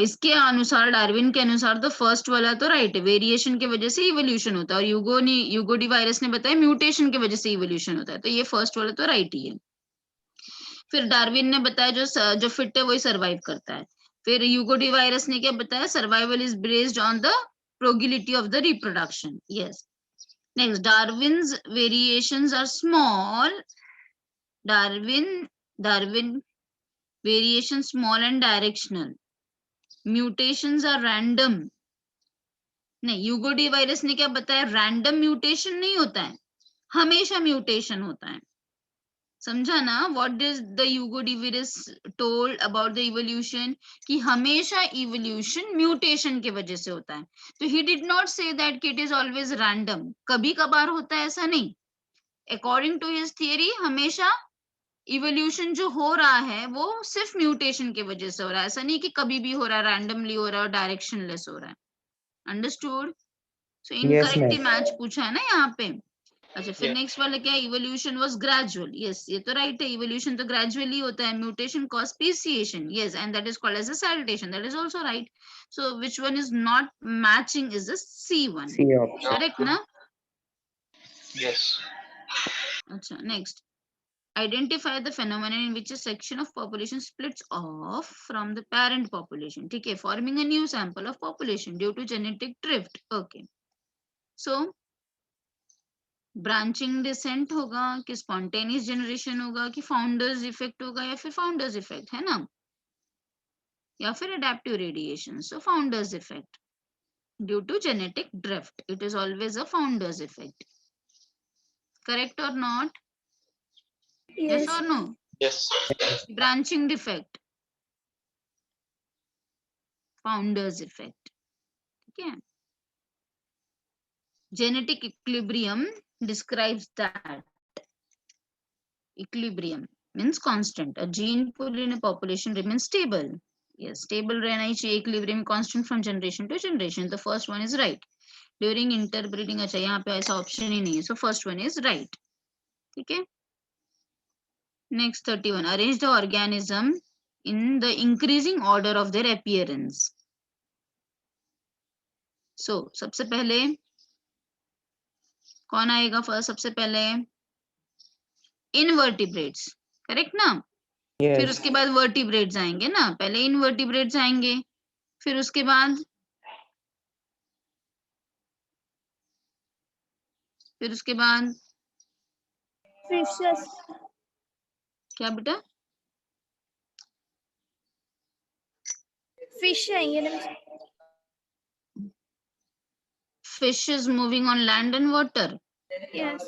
इसके अनुसार, Darwin के अनुसार तो first वाला तो राइट है. वेरिएशन की वजह से इवोल्यूशन होता है, और ह्यूगो डी वायरस ने बताया म्यूटेशन की वजह से इवोल्यूशन होता है. तो ये फर्स्ट वाला तो राइट ही है. फिर डार्विन ने बताया जो फिट है वही सर्वाइव करता है. फिर ह्यूगो डी वायरस ने क्या बताया? Survival is based on the प्रोगिलिटी of the reproduction. Yes. Next, Darwin's variations are small. Darwin variations small and directional. Mutations are random. नहीं, ह्यूगो डी वायरस ने क्या बताया? रैंडम म्यूटेशन नहीं होता है, हमेशा म्यूटेशन होता है. समझा ना? What does the Hugo de virus told about the evolution? कि हमेशा इवोल्यूशन म्यूटेशन की वजह से होता है. तो he did not say that it is always random. कभी कभार होता है, ऐसा नहीं. अकॉर्डिंग टू हिज थियरी, हमेशा इवोल्यूशन जो हो रहा है वो सिर्फ म्यूटेशन की वजह से हो रहा है. ऐसा नहीं कि कभी भी हो रहा है, रैंडमली हो रहा है और डायरेक्शनलेस हो रहा है. अंडरस्टूड? सो इनकरेक्ट मैच पूछा है ना यहाँ पे. अच्छा, फिर नेक्स्ट वाला क्या है? Evolution was gradual. यस, ये तो राइट है. इवोल्यूशन तो ग्रेजुअली होता है. Mutation cause speciation. Yes, and that is called as a saltation. That is also right. So which one is not matching is the C1. C option. Correct ना? Yes. अच्छा, next. Identify the phenomenon in which a section of population splits off from the parent population. ठीक है, forming a new sample of population due to genetic drift. Okay. So branching descent होगा कि spontaneous generation होगा कि founders effect होगा, या फिर founders effect है ना, या फिर adaptive radiation. So founders effect due to genetic drift. It is always a founders effect. Correct और नॉट? यस और no? Yes. Branching defect, founders effect. ठीक है. Genetic equilibrium describes that. Equilibrium means constant. A gene pool in a population remains stable. Yes, stable रहना ही चाहिए. Equilibrium constant from generation to generation. The first one is right. During interbreeding, अच्छा यहाँ पे ऐसा option ही नहीं है. So first one is right. ठीक है. Next 31. Arrange the organism in the increasing order of their appearance. So सबसे पहले कौन आएगा? फर्स्ट सबसे पहले इनवर्टिब्रेट्स. करेक्ट ना? Yes. फिर उसके बाद वर्टिब्रेट्स आएंगे ना. पहले इनवर्टिब्रेट्स आएंगे, फिर उसके बाद Fishes. क्या बेटा? Fish है ये ना. Fish is moving on land and water. Yes.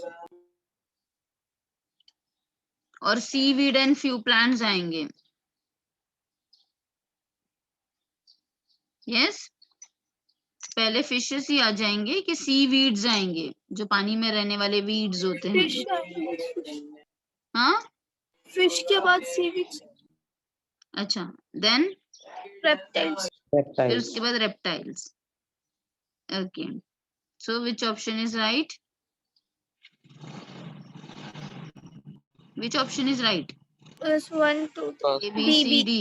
और seaweed and few plants आएंगे. Yes. पहले फिशेस ही आ जाएंगे कि सीवीड्स आएंगे, जो पानी में रहने वाले वीड्स होते हैं. Fish. हाँ, Fish के बाद seaweed. अच्छा. Then reptiles. फिर Reptiles. उसके बाद reptiles. Okay. So which option is right? Which option is right? Plus 1, 2, 3. A, B, C, D.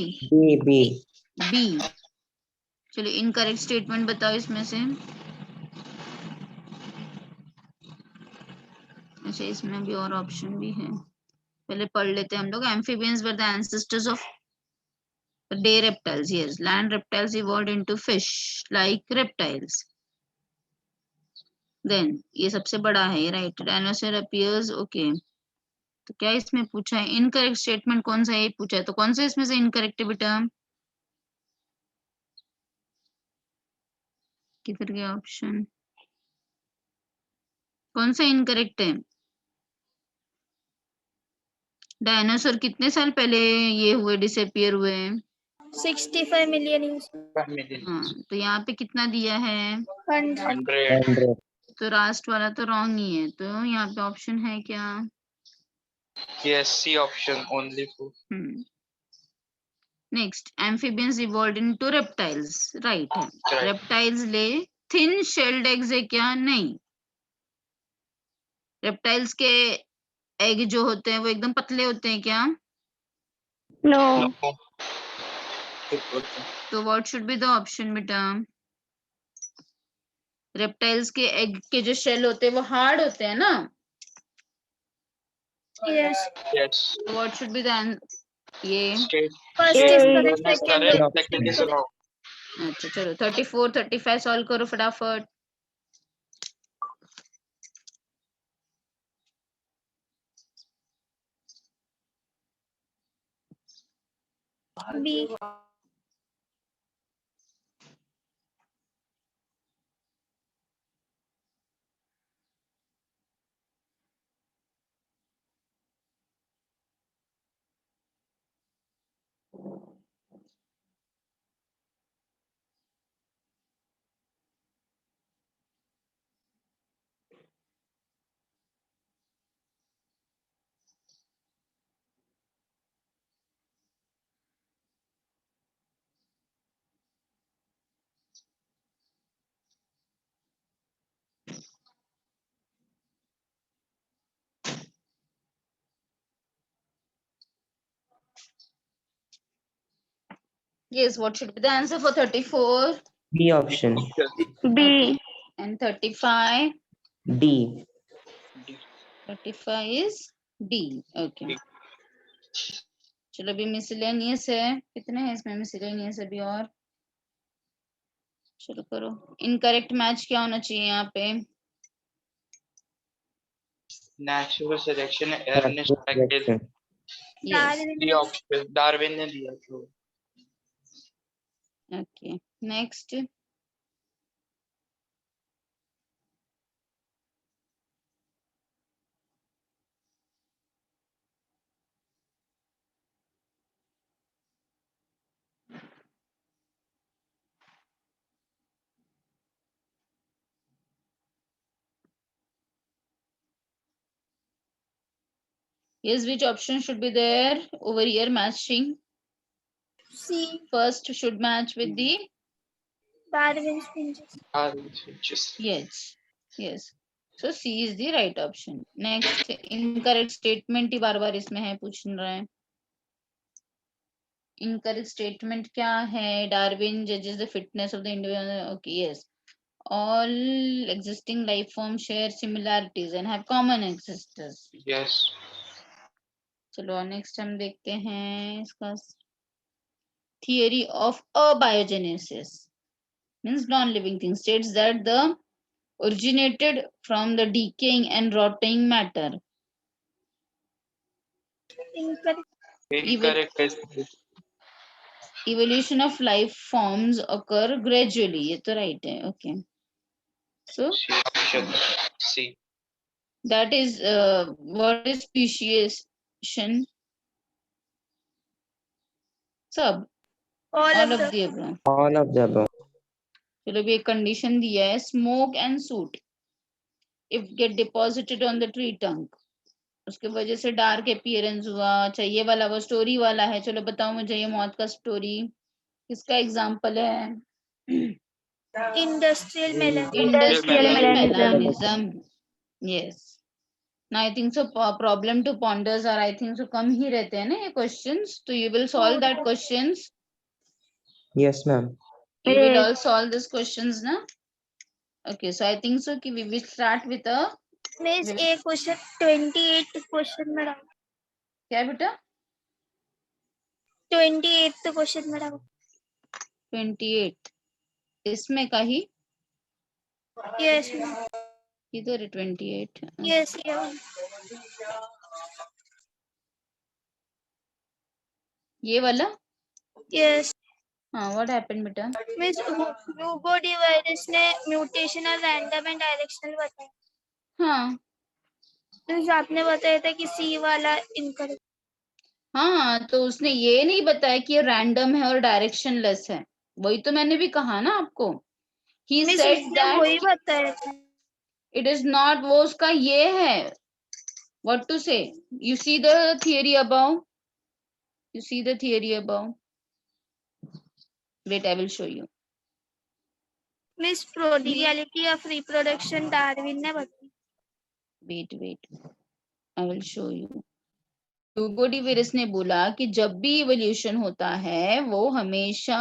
B. B. चलो इनकरेक्ट स्टेटमेंट बताओ इसमें से. अच्छा इसमें भी और ऑप्शन भी है, पहले पढ़ लेते हैं हम लोग. Amphibians were the ancestors of the reptiles. Yes, land reptiles evolved into fish like reptiles. Then ये सबसे बड़ा है, राइट. Dinosaur appears. ओके, तो क्या इसमें पूछा है? इनकरेक्ट स्टेटमेंट कौन सा है पूछा है, तो कौन सा इसमें से इनकरेक्ट है बेटा? किधर गया ऑप्शन? कौन सा इनकरेक्ट है? डायनासोर कितने साल पहले ये हुए, डिसअपियर हुए? 65 million years. हाँ, तो यहाँ पे कितना दिया है? 100. 100. तो लास्ट वाला तो रॉन्ग ही है, तो यहाँ पे ऑप्शन है क्या? Yes, C option only for. Next, amphibians evolved into reptiles. Right है. Right. रेप्टाइल्स ले थिन शेल्ड एग्स है क्या? नहीं. रेप्टाइल्स के एग जो होते हैं वो एकदम पतले होते हैं क्या? No. No. तो what should be the option बेटा? रेप्टाइल्स के एग के जो शेल होते हैं वो हार्ड होते हैं ना. Yes. Yes. तो व्हाट शुड बी द ये. Straight. First Straight is one correct, is second correct, is second is incorrect. wrong. अच्छा चलो 34 35 सॉल्व करो फटाफट. B. Yes, what should be the answer for 34 B option. B. and 35? D. 35 is D. Okay. D. चलो अभी miscellaneous है, कितने हैं इसमें मिसलेनियस अभी और? चलो करो. इनकरेक्ट मैच क्या होना चाहिए यहाँ पे? Natural selection है. Ernest Haeckel. Selection. Yes. D option. Darwin ने दिया तो. Okay. Next. Yes, which option should be there over here matching? C. First should match with the. Darwin's finches. Just. Yes. Yes. So C is the right option. Next, incorrect statement ही बार बार इसमें है, पूछ रहा है. Incorrect statement क्या है? Darwin judges the fitness of the individual. Okay, yes. All existing life forms share similarities and have common ancestors. Yes. चलो next हम देखते हैं इसका. Theory of abiogenesis means non-living thing states that the originated from the decaying and rotting matter. Incorrect. Incorrect. Evolution of life forms occur gradually. ये तो right है. Okay. So C option. C. that is what is speciation? Sub. All of of the. the above. All of the above. चलो भी एक condition दिया है. Smoke and soot if get deposited on the tree trunk, उसके वजह से dark appearance हुआ. अच्छा ये वाला वो स्टोरी वाला है. चलो बताओ मुझे ये मौत का स्टोरी. किसका एग्जाम्पल है? Industrial mechanism. Industrial mechanism. mechanism. Yes. Now I think so problem to ponders are I think so कम ही रहते हैं ना ये questions. So you will solve that questions. Yes, ma'am. You will all solve these questions ना? Okay, so I think so कि we will start with a Miss, a question 28 question madam. क्या बेटा? 28th question madam. 28. इसमें का ही Yes ma'am. किधर है 28? Yes, yeah. ये वाला? Yes. हाँ, what happened बेटा? Miss, Hugo virus ने mutational, random and directional बताया. हाँ Miss, आपने बताया था कि C वाला incorrect. हाँ, तो उसने ये नहीं बताया कि ये रैंडम है और डायरेक्शनलेस है. वही तो मैंने भी कहा ना आपको. He Miss, said उसने that वही बताया था. it is not, वो उसका ये है. What to say? You see the theory above? You see the theory above? Wait, I will show you. Miss, prodigality of reproduction Darwin ने बताया. Wait. I will show you. Hugo de Willis ने बोला कि जब भी evolution होता है वो हमेशा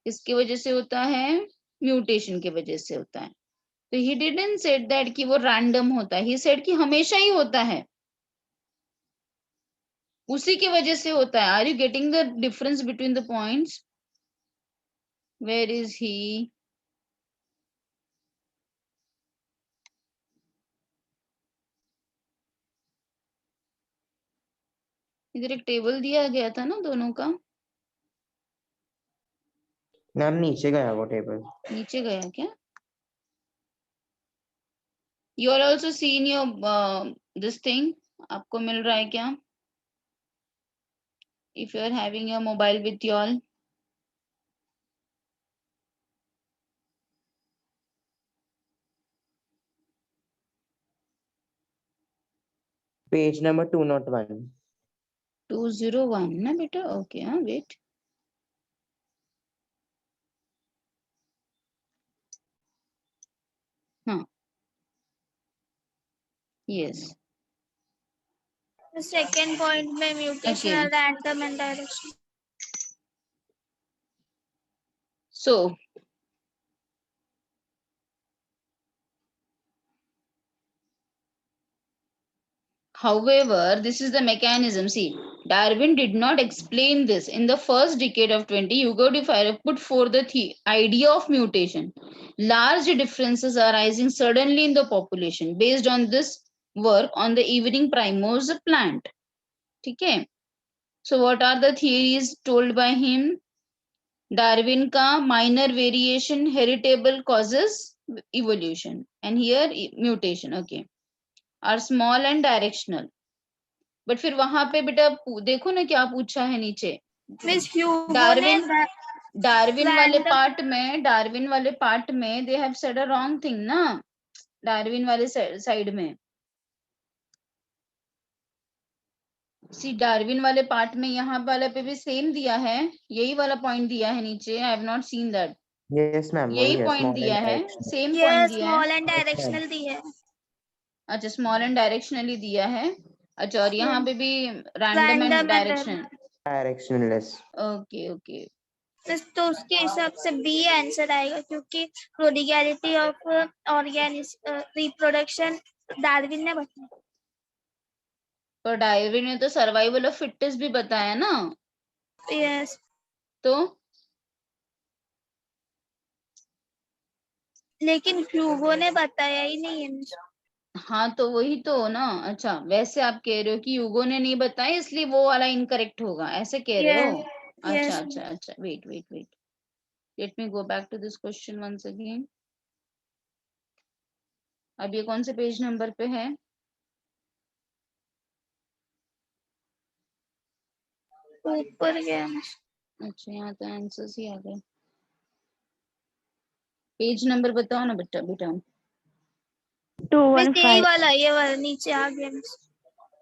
किसकी वजह से होता है? म्यूटेशन की वजह से होता है. तो ही डिडंट सेड दैट कि वो रैंडम होता है. ही सेड कि हमेशा ही होता है, उसी की वजह से होता है. Are you getting the difference between the points? Where is he? इधर एक टेबल दिया गया था ना दोनों का. मैम नीचे गया वो टेबल. नीचे गया क्या? You are also seen your this thing. आपको मिल रहा है क्या? If you are having your mobile with you all. Page number 201. 201 ना बेटा. ओके, हाँ वेट. हाँ यस. The second point में mutational, random and directional. So however, this is the mechanism. See, Darwin did not explain this. In the first decade of 20, Hugo de Fire put forth the idea of mutation. Large differences arising suddenly in the population based on this work on the evening primrose plant. Okay. So what are the theories told by him? Darwin का minor variation heritable causes evolution, and here mutation. Okay. Are small and directional. But फिर वहां पे बेटा देखो ना क्या पूछा है नीचे. Miss, Hugo डार्विन ने डार्विन वाले random- पार्ट में they have said a wrong thing ना. डार्विन वाले साइड में सी डार्विन वाले पार्ट में यहाँ वाले पे भी सेम दिया है. यही वाला पॉइंट दिया है नीचे. I have not seen that. Yes ma'am यही वही है. पॉइंट स्मॉल दिया एंड है. डायरेक्शनल. सेम Yes, पॉइंट दिया small है. and directional दी है. अच्छा, स्मॉल एंड डायरेक्शनली दिया है. अच्छा, और यहाँ पे भी random and Random and direction. Directionless. Okay. तो उसके हिसाब से बी आंसर आएगा क्योंकि प्रोडिगैलिटी ऑफ ऑर्गेनिज्म रिप्रोडक्शन डार्विन ने बताया. पर डार्विन ने तो सर्वाइवल ऑफ फिटेस्ट भी बताया ना. यस, तो लेकिन ह्यूगो ने बताया ही नहीं है. हाँ, तो वही तो ना. अच्छा, वैसे आप कह रहे हो कि यूगो ने नहीं बताया इसलिए वो वाला इनकरेक्ट होगा, ऐसे कह रहे हो? Yes. अच्छा. Wait. Let me go back to this question once again. अब ये कौन से पेज नंबर पे है? ऊपर गया. अच्छा, यहाँ तो आंसर्स ही आ गए. पेज नंबर बताओ ना बेटा. 215. ये वाला नीचे आ गया.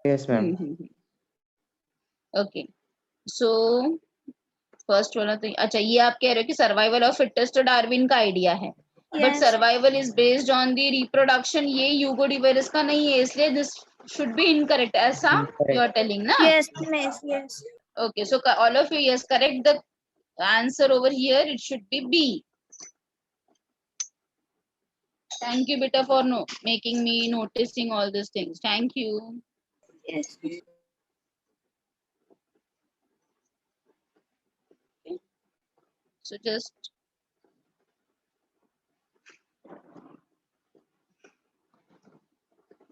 Yes ma'am. Okay. So first वाला तो अच्छा, ये आप कह रहे हो कि सर्वाइवल ऑफ फिटेस्ट तो डार्विन का आइडिया है, but Yes. Survival is based on the reproduction, ये यूगो डिवेरिस का नहीं है, इसलिए दिस शुड बी इनकरेक्ट, ऐसा यू आर टेलिंग ना? Yes, miss. Yes. Okay, so all of you, yes, correct the answer over here. It should be B. Thank you, beta, for making me noticing all these things. Thank you. Yes. So just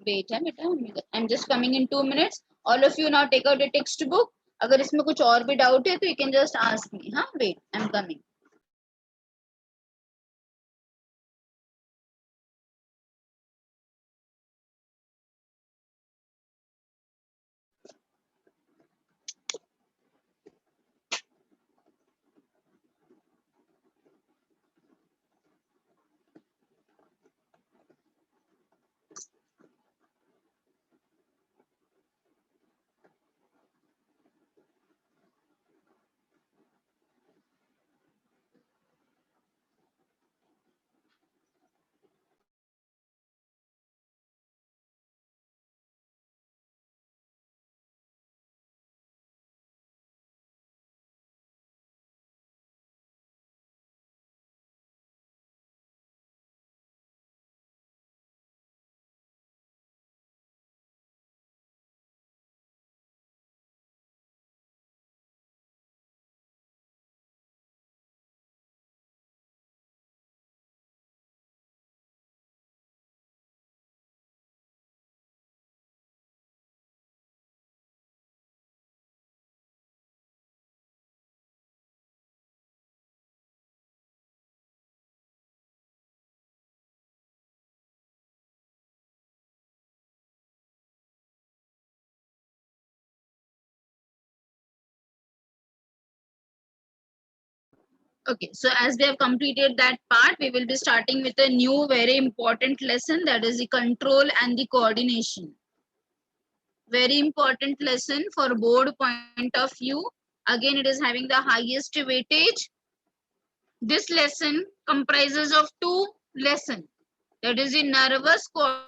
wait, beta. I'm just coming in 2 minutes. All of you now take out a textbook. अगर इसमें कुछ और भी doubt है तो you can just ask me. हाँ, wait, I'm coming. Okay, so as we have completed that part, we will be starting with a new very important lesson, that is the control and the coordination. Very important lesson for board point of view. Again, it is having the highest weightage. This lesson comprises of 2 lessons. That is the nervous coordination.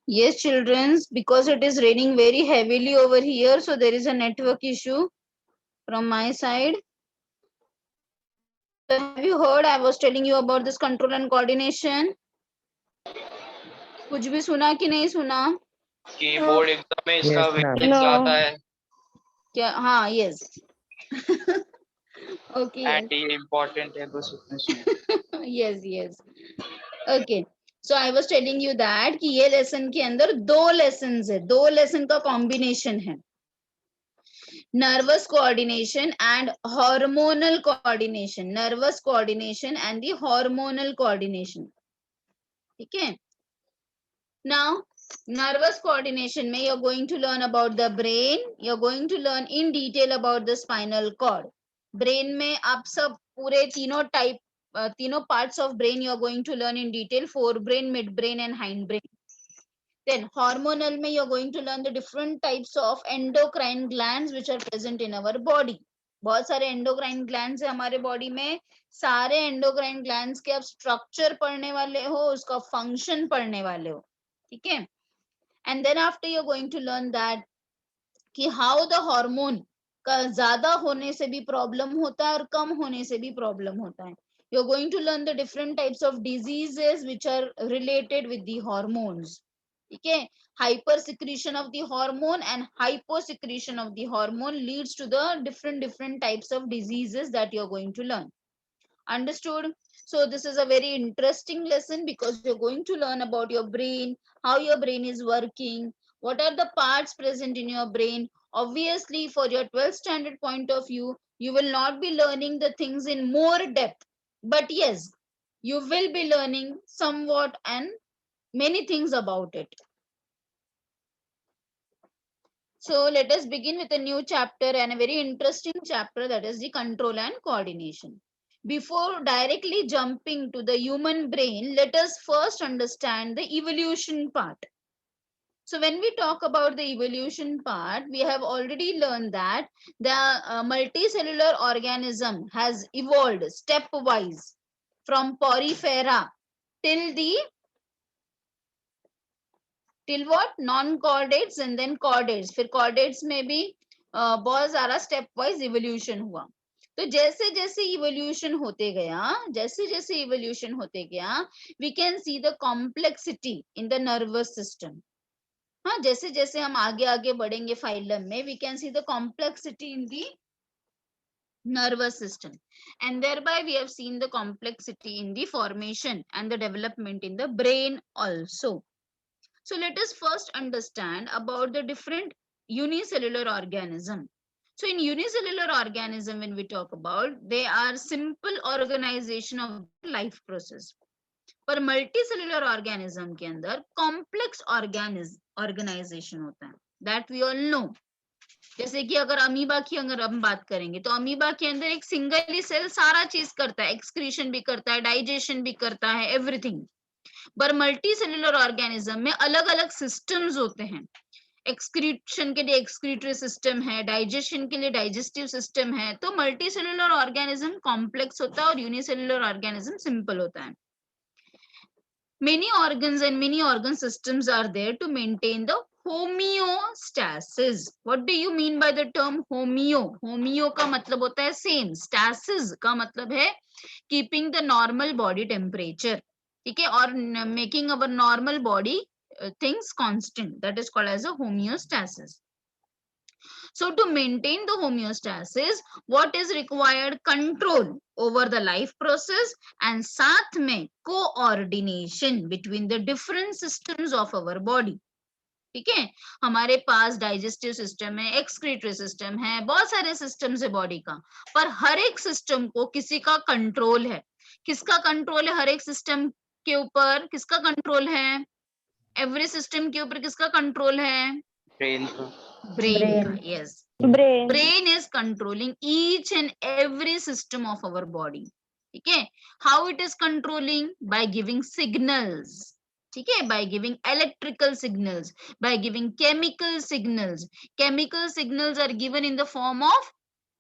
Yes, children, because it is raining very heavily over here, so there is a network issue from my side. So have you heard? I was telling you about this control and coordination. कुछ भी सुना कि नहीं सुना? कि board exam में इसका Yes, ma'am. Weightage No. ज्यादा है क्या? हाँ, yes. Okay, yes. एंड ये इम्पोर्टेंट है, बस उतना सुनो। yes. Okay. So I was telling you that कि ये लेसन के अंदर 2 lessons है, 2 लेसन का कॉम्बिनेशन है, nervous coordination and hormonal coordination. Nervous coordination and the hormonal coordination. ठीक है. Now nervous coordination में you're going to learn about the brain, you're going to learn in detail about the spinal cord. Brain में आप सब पूरे तीनों parts of brain you're going to learn in detail, forebrain, midbrain and hindbrain. Then hormonal में you're going to learn the different types of endocrine glands which are present in our body. बहुत सारे endocrine glands है हमारे body में. सारे endocrine glands के आप structure पढ़ने वाले हो, उसका function पढ़ने वाले हो. ठीक है. And then after you're going to learn that कि how the hormone का ज्यादा होने से भी problem होता है और कम होने से भी problem होता है. You're going to learn the different types of diseases which are related with the hormones. ठीक है. Hypersecretion of the hormone and hyposecretion of the hormone leads to the different types of diseases that you're going to learn. Understood? So this is a very interesting lesson because you're going to learn about your brain, how your brain is working, what are the parts present in your brain. Obviously, for your 12th standard point of view, you will not be learning the things in more depth. But yes, you will be learning somewhat and many things about it. So let us begin with a new chapter and a very interesting chapter, that is the control and coordination. Before directly jumping to the human brain, let us first understand the evolution part. So when we talk about the evolution part, we have already learned that the multicellular organism has evolved stepwise from porifera till what? Non-chordates and then chordates. फिर chordates में भी बहुत सारा stepwise evolution हुआ. तो जैसे जैसे evolution होते गया, we can see the complexity in the nervous system. हाँ, जैसे जैसे हम आगे बढ़ेंगे phylum में, we can see the complexity in the nervous system, and thereby we have seen the complexity in the formation and the development in the brain also. So let us first understand about the different unicellular organism. So in unicellular organism, when we talk about, they are simple organization of life process. पर multicellular organism के अंदर complex organization होता है. That we all know. जैसे कि अगर amoeba की अगर हम बात करेंगे तो अमीबा के अंदर एक सिंगल ही सेल सारा चीज करता है, एक्सक्रीशन भी करता है, डाइजेशन भी करता है, एवरीथिंग. पर मल्टी सेल्यूलर ऑर्गेनिज्म में अलग अलग सिस्टम्स होते हैं. एक्सक्रीशन के लिए एक्सक्रीटरी सिस्टम है, डाइजेशन के लिए डाइजेस्टिव सिस्टम है. तो मल्टी सेल्यूलर ऑर्गेनिज्म कॉम्प्लेक्स होता है और यूनिसेल्यूलर ऑर्गेनिज्म सिंपल होता है. Many organs and many organ systems are there to maintain the homeostasis. What do you mean by the term homeo? Homeo का मतलब होता है same. Stasis का मतलब है keeping the normal body temperature. ठीक है, और making our normal body things constant. That is called as a homeostasis. So to maintain the homeostasis, what is required? Control over the life process and साथ में coordination between the different systems of our body. ठीक है, हमारे पास digestive system है, excretory system है, बहुत सारे systems है बॉडी का, पर हर एक सिस्टम को किसी का कंट्रोल है. किसका कंट्रोल है हर एक सिस्टम के ऊपर? किसका कंट्रोल है? एवरी सिस्टम के ऊपर किसका कंट्रोल है? Brain Brain. Yes. Brain is controlling each and every system of our body. ठीक है, how it is controlling? By giving signals. ठीक है, by giving electrical signals, by giving chemical signals. Chemical signals are given in the form of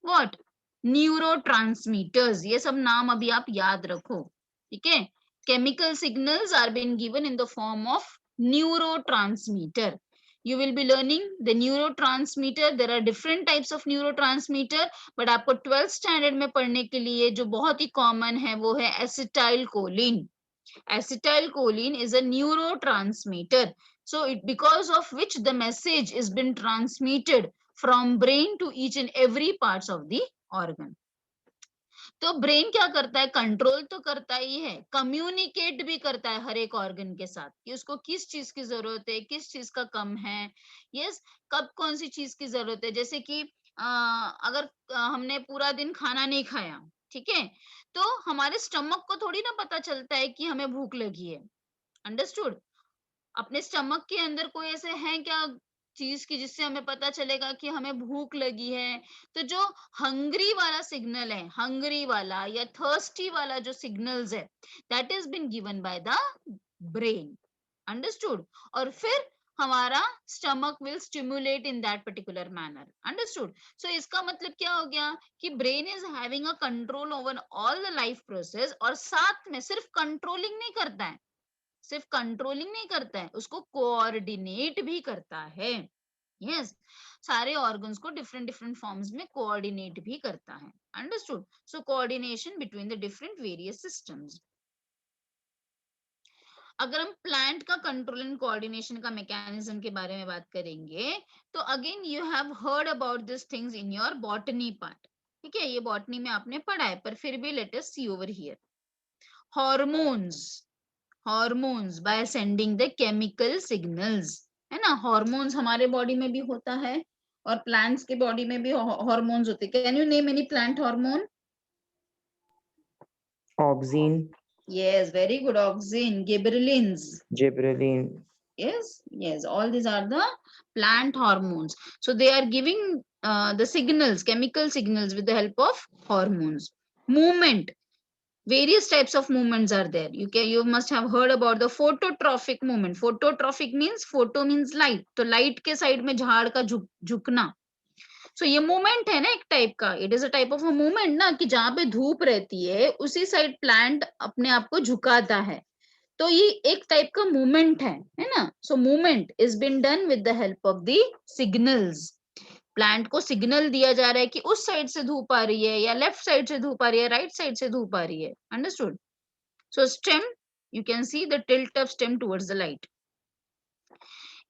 what? Neurotransmitters. ये सब नाम अभी आप याद रखो. ठीक है, chemical signals are being given in the form of neurotransmitter. You will be learning the neurotransmitter. There are different types of neurotransmitter, but आपको 12th standard में पढ़ने के लिए जो बहुत ही common है वो है acetylcholine. Acetylcholine is a neurotransmitter. So because of which the message is been transmitted from brain to each and every parts of the organ. तो ब्रेन क्या करता है? कंट्रोल तो करता ही है, कम्युनिकेट भी करता है हर एक ऑर्गन के साथ कि उसको किस चीज की जरूरत है, किस चीज का कम है. यस, कब कौन सी चीज की जरूरत है. जैसे कि अगर हमने पूरा दिन खाना नहीं खाया, ठीक है, तो हमारे स्टमक को थोड़ी ना पता चलता है कि हमें भूख लगी है. अंडरस्टूड? अपने स्टमक के अंदर कोई ऐसे हैं क्या चीज की जिससे हमें पता चलेगा कि हमें भूख लगी है? तो जो हंग्री वाला सिग्नल है, हंग्री वाला या थर्स्टी वाला जो सिग्नल्स है, that is been given by the brain, understood? और फिर हमारा stomach will stimulate in that particular manner, understood? So इसका मतलब क्या हो गया कि brain is having a control over all the life process, और साथ में सिर्फ कंट्रोलिंग नहीं करता है, सिर्फ कंट्रोलिंग नहीं करता है, उसको कोऑर्डिनेट भी करता है। यस, सारे ऑर्गन्स को डिफरेंट डिफरेंट फॉर्म्स में कोऑर्डिनेट भी करता है, understood? So coordination between the different various systems. अगर हम प्लांट का कंट्रोल एंड कोऑर्डिनेशन का मैकेनिज्म के बारे में बात करेंगे, तो again you have heard about this things in your botany part, ठीक है? ये बॉटनी में आपने पढ़ा है, पर फिर भी let us see over here. Hormones by sending the chemical signals, है ना? हॉर्मोन्स हमारे बॉडी में भी होता है और प्लांट्स के बॉडी में भी हॉर्मोन्स होते हैं। Can you name any plant hormone? Auxin, Yes, very good. Auxin, gibberellins. gibberellin. Yes, all these are the plant hormones. So they are giving the signals, chemical signals, with the help of hormones. Movement, various types of movements are there. You must have heard about the phototrophic movement. Phototrophic means, photo means light, तो light के side में झाड़ का झुकना। सो ये movement है ना एक टाइप का, it is a type of a movement ना, कि जहां पे धूप रहती है उसी साइड प्लांट अपने आप को झुकाता है, तो ये एक टाइप का मूवमेंट है ना? So movement is been done with the help of the signals. Plant को सिग्नल दिया जा रहा है कि उस साइड से धूप आ रही है, या लेफ्ट साइड से धूप आ रही है, राइट साइड से धूप आ रही है, understood? So stem, you can see the tilt of stem towards the light.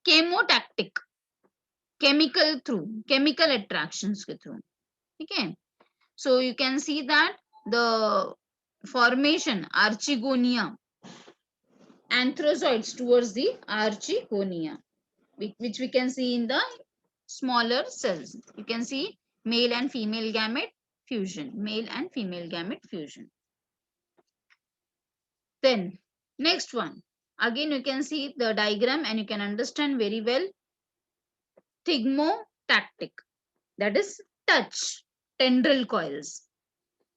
Chemotactic, chemical through, chemical attractions के through, ठीक है? So you can see that the formation archegonia, anthrazoids towards the archegonia, which we can see in the smaller cells. You can see male and female gamete fusion, male and female gamete fusion. Then next one, again you can see the diagram and you can understand very well. Thigmotactic, that is touch, tendril coils.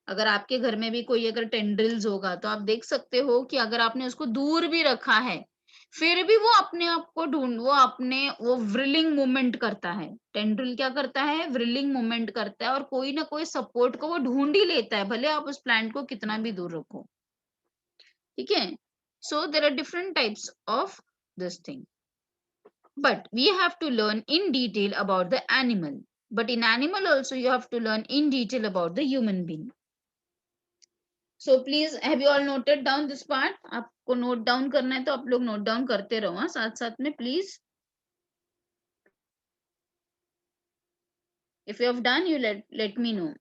अगर आपके घर में भी कोई अगर tendrils होगा तो आप देख सकते हो कि अगर आपने उसको दूर भी रखा है, फिर भी वो अपने आप को वो व्रिलिंग मूवमेंट करता है। टेंड्रिल क्या करता है? व्रिलिंग मूवमेंट करता है, और कोई ना कोई सपोर्ट को वो ढूंढ ही लेता है, भले आप उस प्लांट को कितना भी दूर रखो, ठीक है? So there are different types of this thing, but we have to learn in detail about the animal. But in animal also you have to learn in detail about the human being. So please, have you all noted down this part? आपको note down करना है तो आप लोग note down करते रहो, हाँ, साथ साथ में please. If you have done, you let me know.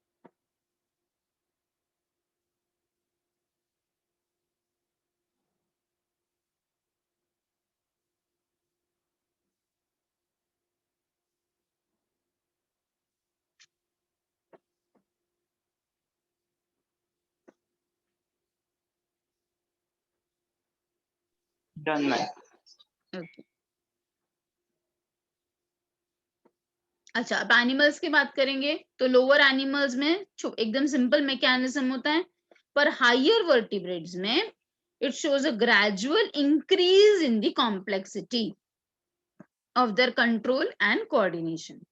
Done, ma'am. Okay. अच्छा, अब एनिमल्स की बात करेंगे तो लोअर एनिमल्स में एकदम सिंपल मैकेनिज्म होता है, पर हायर वर्टिब्रेट्स में it shows a gradual increase in the complexity of their control and coordination.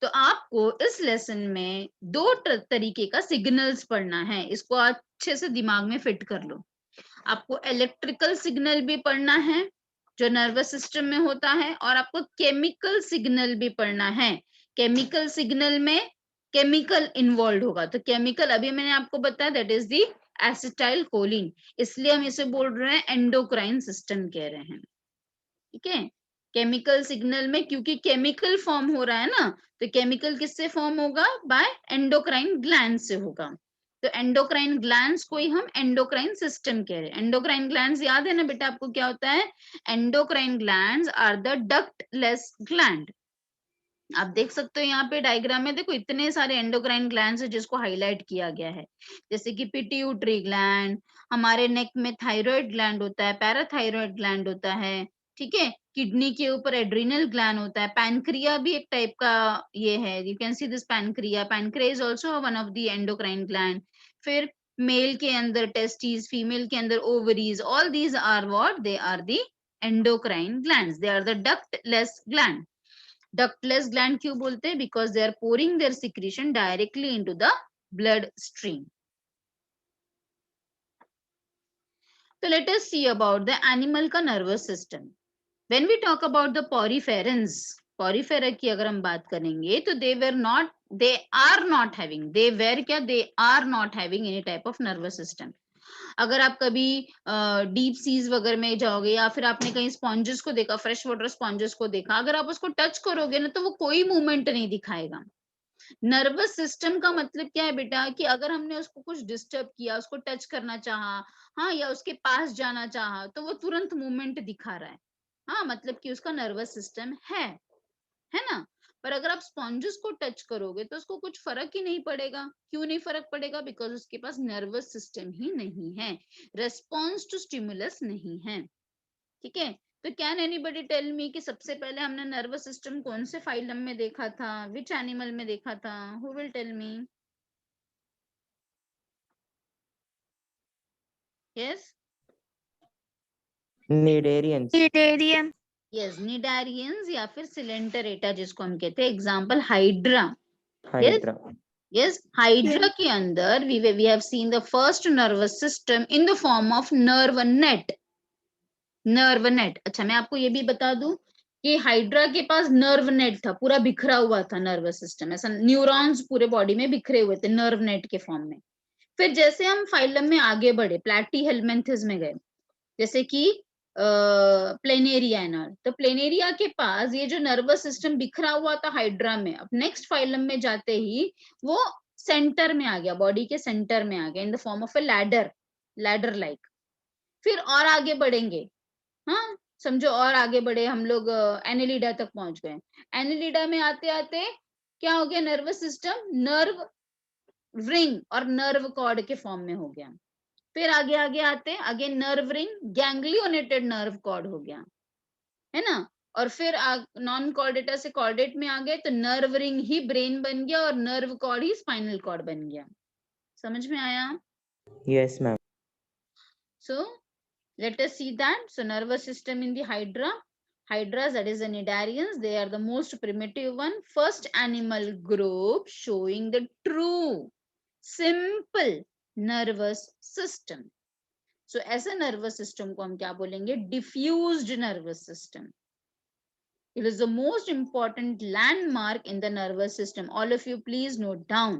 तो आपको इस लेसन में दो तरीके का सिग्नल्स पढ़ना है, इसको अच्छे से दिमाग में फिट कर लो। आपको इलेक्ट्रिकल सिग्नल भी पढ़ना है जो नर्वस सिस्टम में होता है, और आपको केमिकल सिग्नल भी पढ़ना है। केमिकल सिग्नल में केमिकल इन्वॉल्व होगा, तो केमिकल अभी मैंने आपको बताया that is the acetyl choline, इसलिए हम इसे बोल रहे हैं एंडोक्राइन सिस्टम कह रहे हैं, ठीक है? केमिकल सिग्नल में क्योंकि केमिकल फॉर्म हो रहा है ना, तो केमिकल किससे फॉर्म होगा? बाय एंडोक्राइन ग्लैंड से होगा। तो एंडोक्राइन ग्लैंड्स को ही हम एंडोक्राइन सिस्टम कह रहे हैं। एंडोक्राइन ग्लैंड्स याद है ना बेटा आपको क्या होता है? Endocrine glands are the ductless gland, आप देख सकते हो यहाँ पे डायग्राम में, देखो इतने सारे एंडोक्राइन ग्लैंड्स है जिसको हाईलाइट किया गया है, जैसे कि पिट्यूटरी ग्लैंड, हमारे नेक में थायराइड ग्लैंड होता है, पैराथायराइड ग्लैंड होता है, ठीक है, किडनी के ऊपर एड्रिनल ग्लैंड होता है, पैनक्रिया भी एक टाइप का ये है, you can see this pancreas, pancreas is also one of the endocrine gland. फिर मेल के अंदर टेस्टिस, फीमेल के अंदर ovaries, all these are what, they are the endocrine glands, they are the ductless gland. Ductless gland क्यों बोलते हैं? Because they are pouring their secretion directly into the blood stream. तो let us see about the animal का nervous system. When we talk about the poriferans, porifera की अगर हम बात करेंगे तो they are not having, they were क्या, they are not having any type of nervous system. अगर आप कभी डीप सीज वगैरह में जाओगे या फिर आपने कहीं स्पॉन्जेस को देखा, फ्रेश वाटर स्पॉन्जेस को देखा, अगर आप उसको टच करोगे ना तो वो कोई मूवमेंट नहीं दिखाएगा। नर्वस सिस्टम का मतलब क्या है बेटा, कि अगर हमने उसको कुछ डिस्टर्ब किया, उसको टच करना चाहा, हाँ, या उसके पास जाना चाहा, तो वो तुरंत मूवमेंट दिखा रहा है, हाँ, मतलब कि उसका नर्वस सिस्टम है ना। पर अगर आप स्पॉन्जेस को टच करोगे तो उसको कुछ फर्क ही नहीं पड़ेगा। क्यों नहीं फर्क पड़ेगा? बिकॉज उसके पास नर्वस सिस्टम ही नहीं है, रेस्पॉन्स टू स्टिमुलस नहीं है, ठीक है। तो कैन एनीबडी टेल मी कि सबसे पहले हमने नर्वस सिस्टम कौन से फाइलम में देखा था, विच एनिमल में देखा था? Who will tell me? Yes, Cnidarians. Cnidarian. Yes, cnidarians या फिर सिलेंटरेटा जिसको हम कहते हैं। Example hydra. Hydra. Yes, Hydra के अंदर we have seen the first nervous system in the form of nerve net. Nerve net. अच्छा, मैं आपको ये भी बता दूं कि हाइड्रा के पास नर्व नेट था, पूरा बिखरा हुआ था नर्वस सिस्टम, ऐसा न्यूरॉन्स पूरे बॉडी में बिखरे हुए थे नर्व नेट के फॉर्म में। फिर जैसे हम फाइलम में आगे बढ़े, प्लैटीहेल्मिन्थेस में गए, जैसे कि प्लेनेरिया एनर, तो प्लेनेरिया के पास ये जो नर्वस सिस्टम बिखरा हुआ था हाइड्रा में, अब नेक्स्ट फाइलम में जाते ही वो सेंटर में आ गया, बॉडी के सेंटर में आ गया, in the form of A ladder like. फिर और आगे बढ़ेंगे, हाँ, समझो और आगे बढ़े हम लोग, एनेलिडा तक पहुंच गए। एनेलिडा में आते आते क्या हो गया, नर्वस सिस्टम नर्व रिंग और नर्व कॉर्ड के फॉर्म में हो गया। फिर आगे आगे आते again nerve ring, ganglionated nerve cord हो गया, है ना। और फिर नॉन कॉर्डेटा से कॉर्डेट में आ गए तो नर्व रिंग ही ब्रेन बन गया और नर्व कॉर्ड ही स्पाइनल कॉर्ड बन गया। समझ में आया? Yes, ma'am. So let us see that. So nervous system in the hydras, that is the cnidarians, they are the most primitive one, first animal group showing the true simple nervous system. So ऐसे nervous system को हम क्या बोलेंगे? Diffused nervous system. It is the most important landmark in the nervous system. All of you please note down.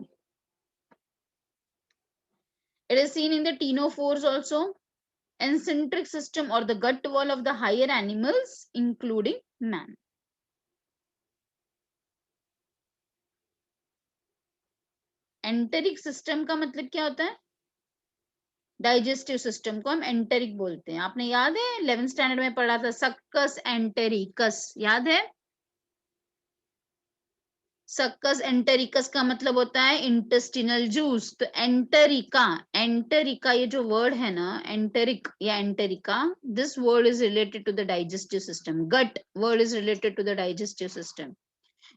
It is seen in the ctenophores also, encentric system or the gut wall of the higher animals, including man. Enteric system का मतलब क्या होता है? Digestive system को हम enteric बोलते हैं। आपने याद है 11th स्टैंडर्ड में पढ़ा था, सक्कस एंटेरिकस, याद है? सक्कस एंटेरिकस का मतलब होता है इंटेस्टिनल जूस। तो एंटेरिका ये जो वर्ड है ना, एंटेरिक या enterica, this word is related to the digestive system. Gut word is related to the digestive system.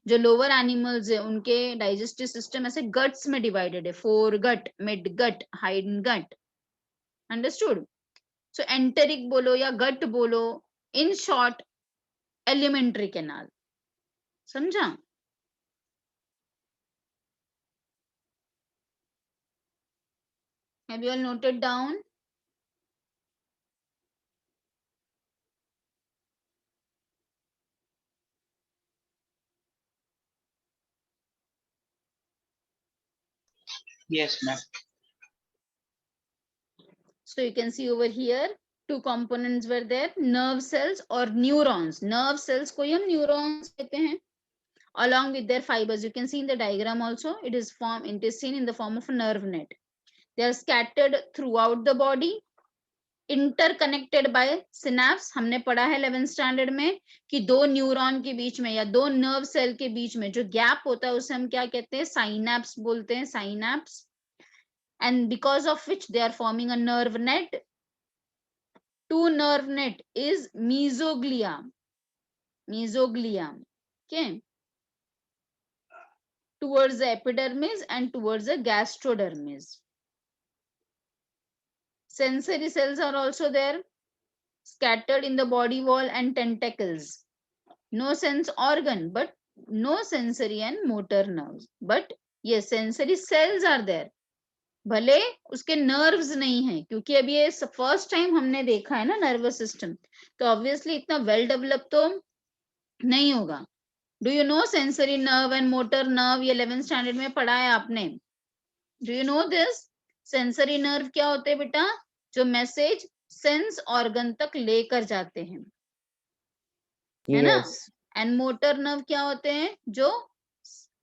जो लोअर एनिमल्स है उनके डाइजेस्टिव सिस्टम ऐसे गट्स में डिवाइडेड है, fore gut, mid gut, hind gut, understood? So enteric बोलो या gut बोलो, in short alimentary canal, समझा? Have you all noted down? Yes, ma'am. So you can see over here, two components were there, nerve cells or neurons. Nerve cells को हम neurons कहते हैं, along with their fibers. You can see in the diagram also, it is seen in the form of a nerve net. They are scattered throughout the body interconnected by synapse. हमने पढ़ा है 11th standard में कि दो neuron के बीच में या दो नर्व सेल के बीच में जो गैप होता है उसे हम क्या कहते हैं, साइनैप्स बोलते हैं, synapse. And because of which they are forming a nerve net. To nerve net is mesoglea, mesoglea, okay, towards the epidermis and towards the gastrodermis. Sensory cells are also there, scattered in the body wall and tentacles. No sense organ, but no sensory and motor nerves. But yes, sensory cells are there. भले उसके nerves नहीं है, क्योंकि अभी ये first time हमने देखा है ना नर्वस सिस्टम, तो ऑब्वियसली इतना वेल डेवलप तो नहीं होगा। Do you know sensory nerve and motor nerve, ये 11th स्टैंडर्ड में पढ़ा है आपने। Do you know this? Sensory nerve क्या होते हैं बेटा? जो मैसेज सेंस ऑर्गन तक लेकर जाते हैं, है ना। Yes. एंड मोटर नर्व क्या होते हैं?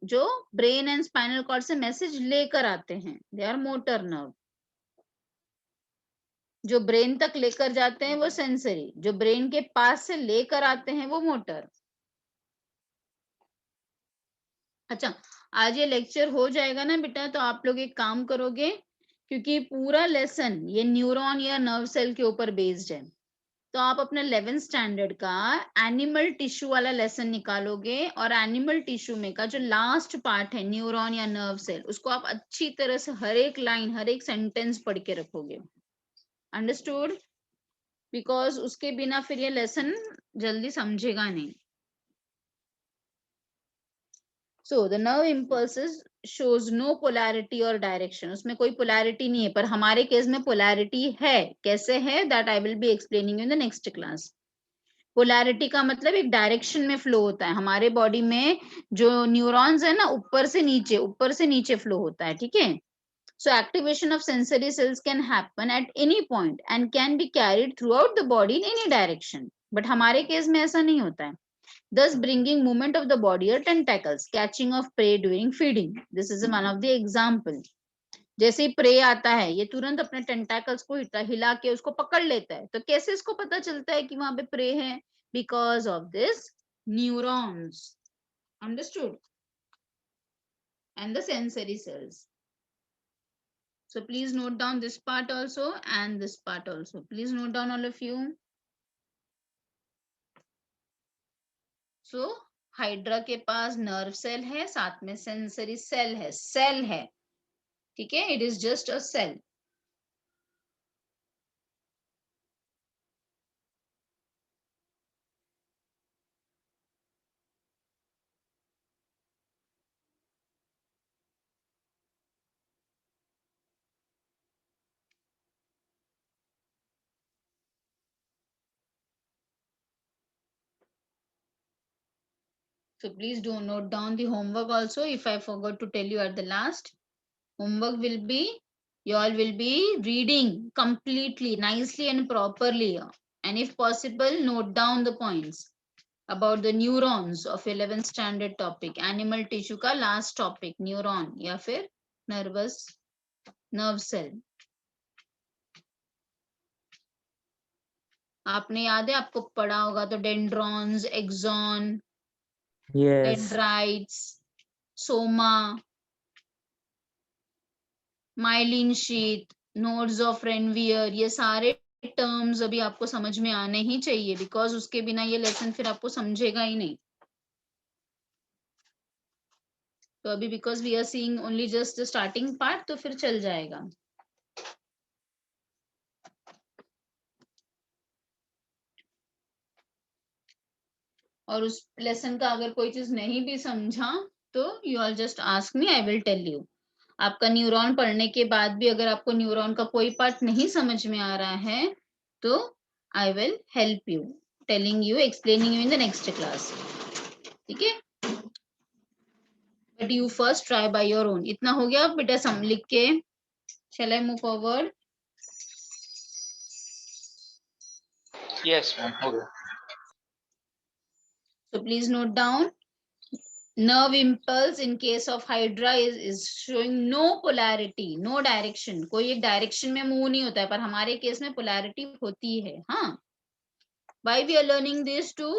जो ब्रेन एंड स्पाइनल कॉर्ड से मैसेज लेकर आते हैं, दे आर मोटर नर्व। जो ब्रेन तक लेकर जाते हैं वो सेंसरी, जो ब्रेन के पास से लेकर आते हैं वो मोटर। अच्छा, आज ये लेक्चर हो जाएगा ना बेटा, तो आप लोग एक काम करोगे, क्योंकि पूरा लेसन ये न्यूरॉन या नर्व सेल के ऊपर बेस्ड है, तो आप अपना 11th स्टैंडर्ड का एनिमल टिश्यू वाला लेसन निकालोगे, और एनिमल टिश्यू में का जो लास्ट पार्ट है न्यूरॉन या नर्व सेल, उसको आप अच्छी तरह से हर एक लाइन हर एक सेंटेंस पढ़ के रखोगे। अंडरस्टूड? बिकॉज उसके बिना फिर ये लेसन जल्दी समझेगा नहीं। So the nerve impulses shows no polarity or direction. उसमें कोई polarity नहीं है, पर हमारे केस में polarity है। कैसे है? That I will be explaining you in the next class. Polarity का मतलब एक डायरेक्शन में फ्लो होता है। हमारे बॉडी में जो न्यूरॉन्स है ना, ऊपर से नीचे फ्लो होता है, ठीक है। So activation of sensory cells can happen at any point and can be carried throughout the body in any direction. But हमारे केस में ऐसा नहीं होता है। Thus bringing movement of the body or tentacles, catching of prey during feeding. This is one of the example. जैसे ही pray आता है, ये तुरंत अपने टेंटाकल्स को हिला के उसको पकड़ लेता है। तो कैसे इसको पता चलता है कि वहां पे प्रे है? Because of this neurons. Understood? And the sensory cells. So please note down this part also and this part also. Please note down all of you. So hydra के पास नर्व सेल है, साथ में sensory cell है, ठीक है। It is just a cell. So please do note down the homework also. If I forgot to tell you at the last, homework will be, you all will be reading completely, nicely and properly. And if possible, note down the points about the neurons of 11th standard topic. Animal tissue का last topic, neuron या फिर nerve cell. आपने याद है, आपको पढ़ा होगा तो dendrons, axon, Yes. Dendrites, soma, myelin sheath, nodes of Ranvier, ये सारे टर्म्स अभी आपको समझ में आने ही चाहिए, बिकॉज उसके बिना ये लेसन फिर आपको समझेगा ही नहीं। तो अभी because we are seeing only just the starting part, तो फिर चल जाएगा। और उस लेसन का अगर कोई चीज नहीं भी समझा तो you are just ask me, I will tell you. आपका न्यूरॉन पढ़ने के बाद भी अगर आपको न्यूरॉन का कोई पार्ट नहीं समझ में आ रहा है तो I will help you, telling you, explaining you in the next class, ठीक है। But you first try by your own. इतना हो गया बेटा, सम लिख के। Shall I move forward? Yes ma'am, हो गया। So please note down nerve impulse in case of hydra is showing no polarity, no direction, कोई एक direction में move नहीं होता है, पर हमारे केस में polarity होती है. हाँ, why we are learning this to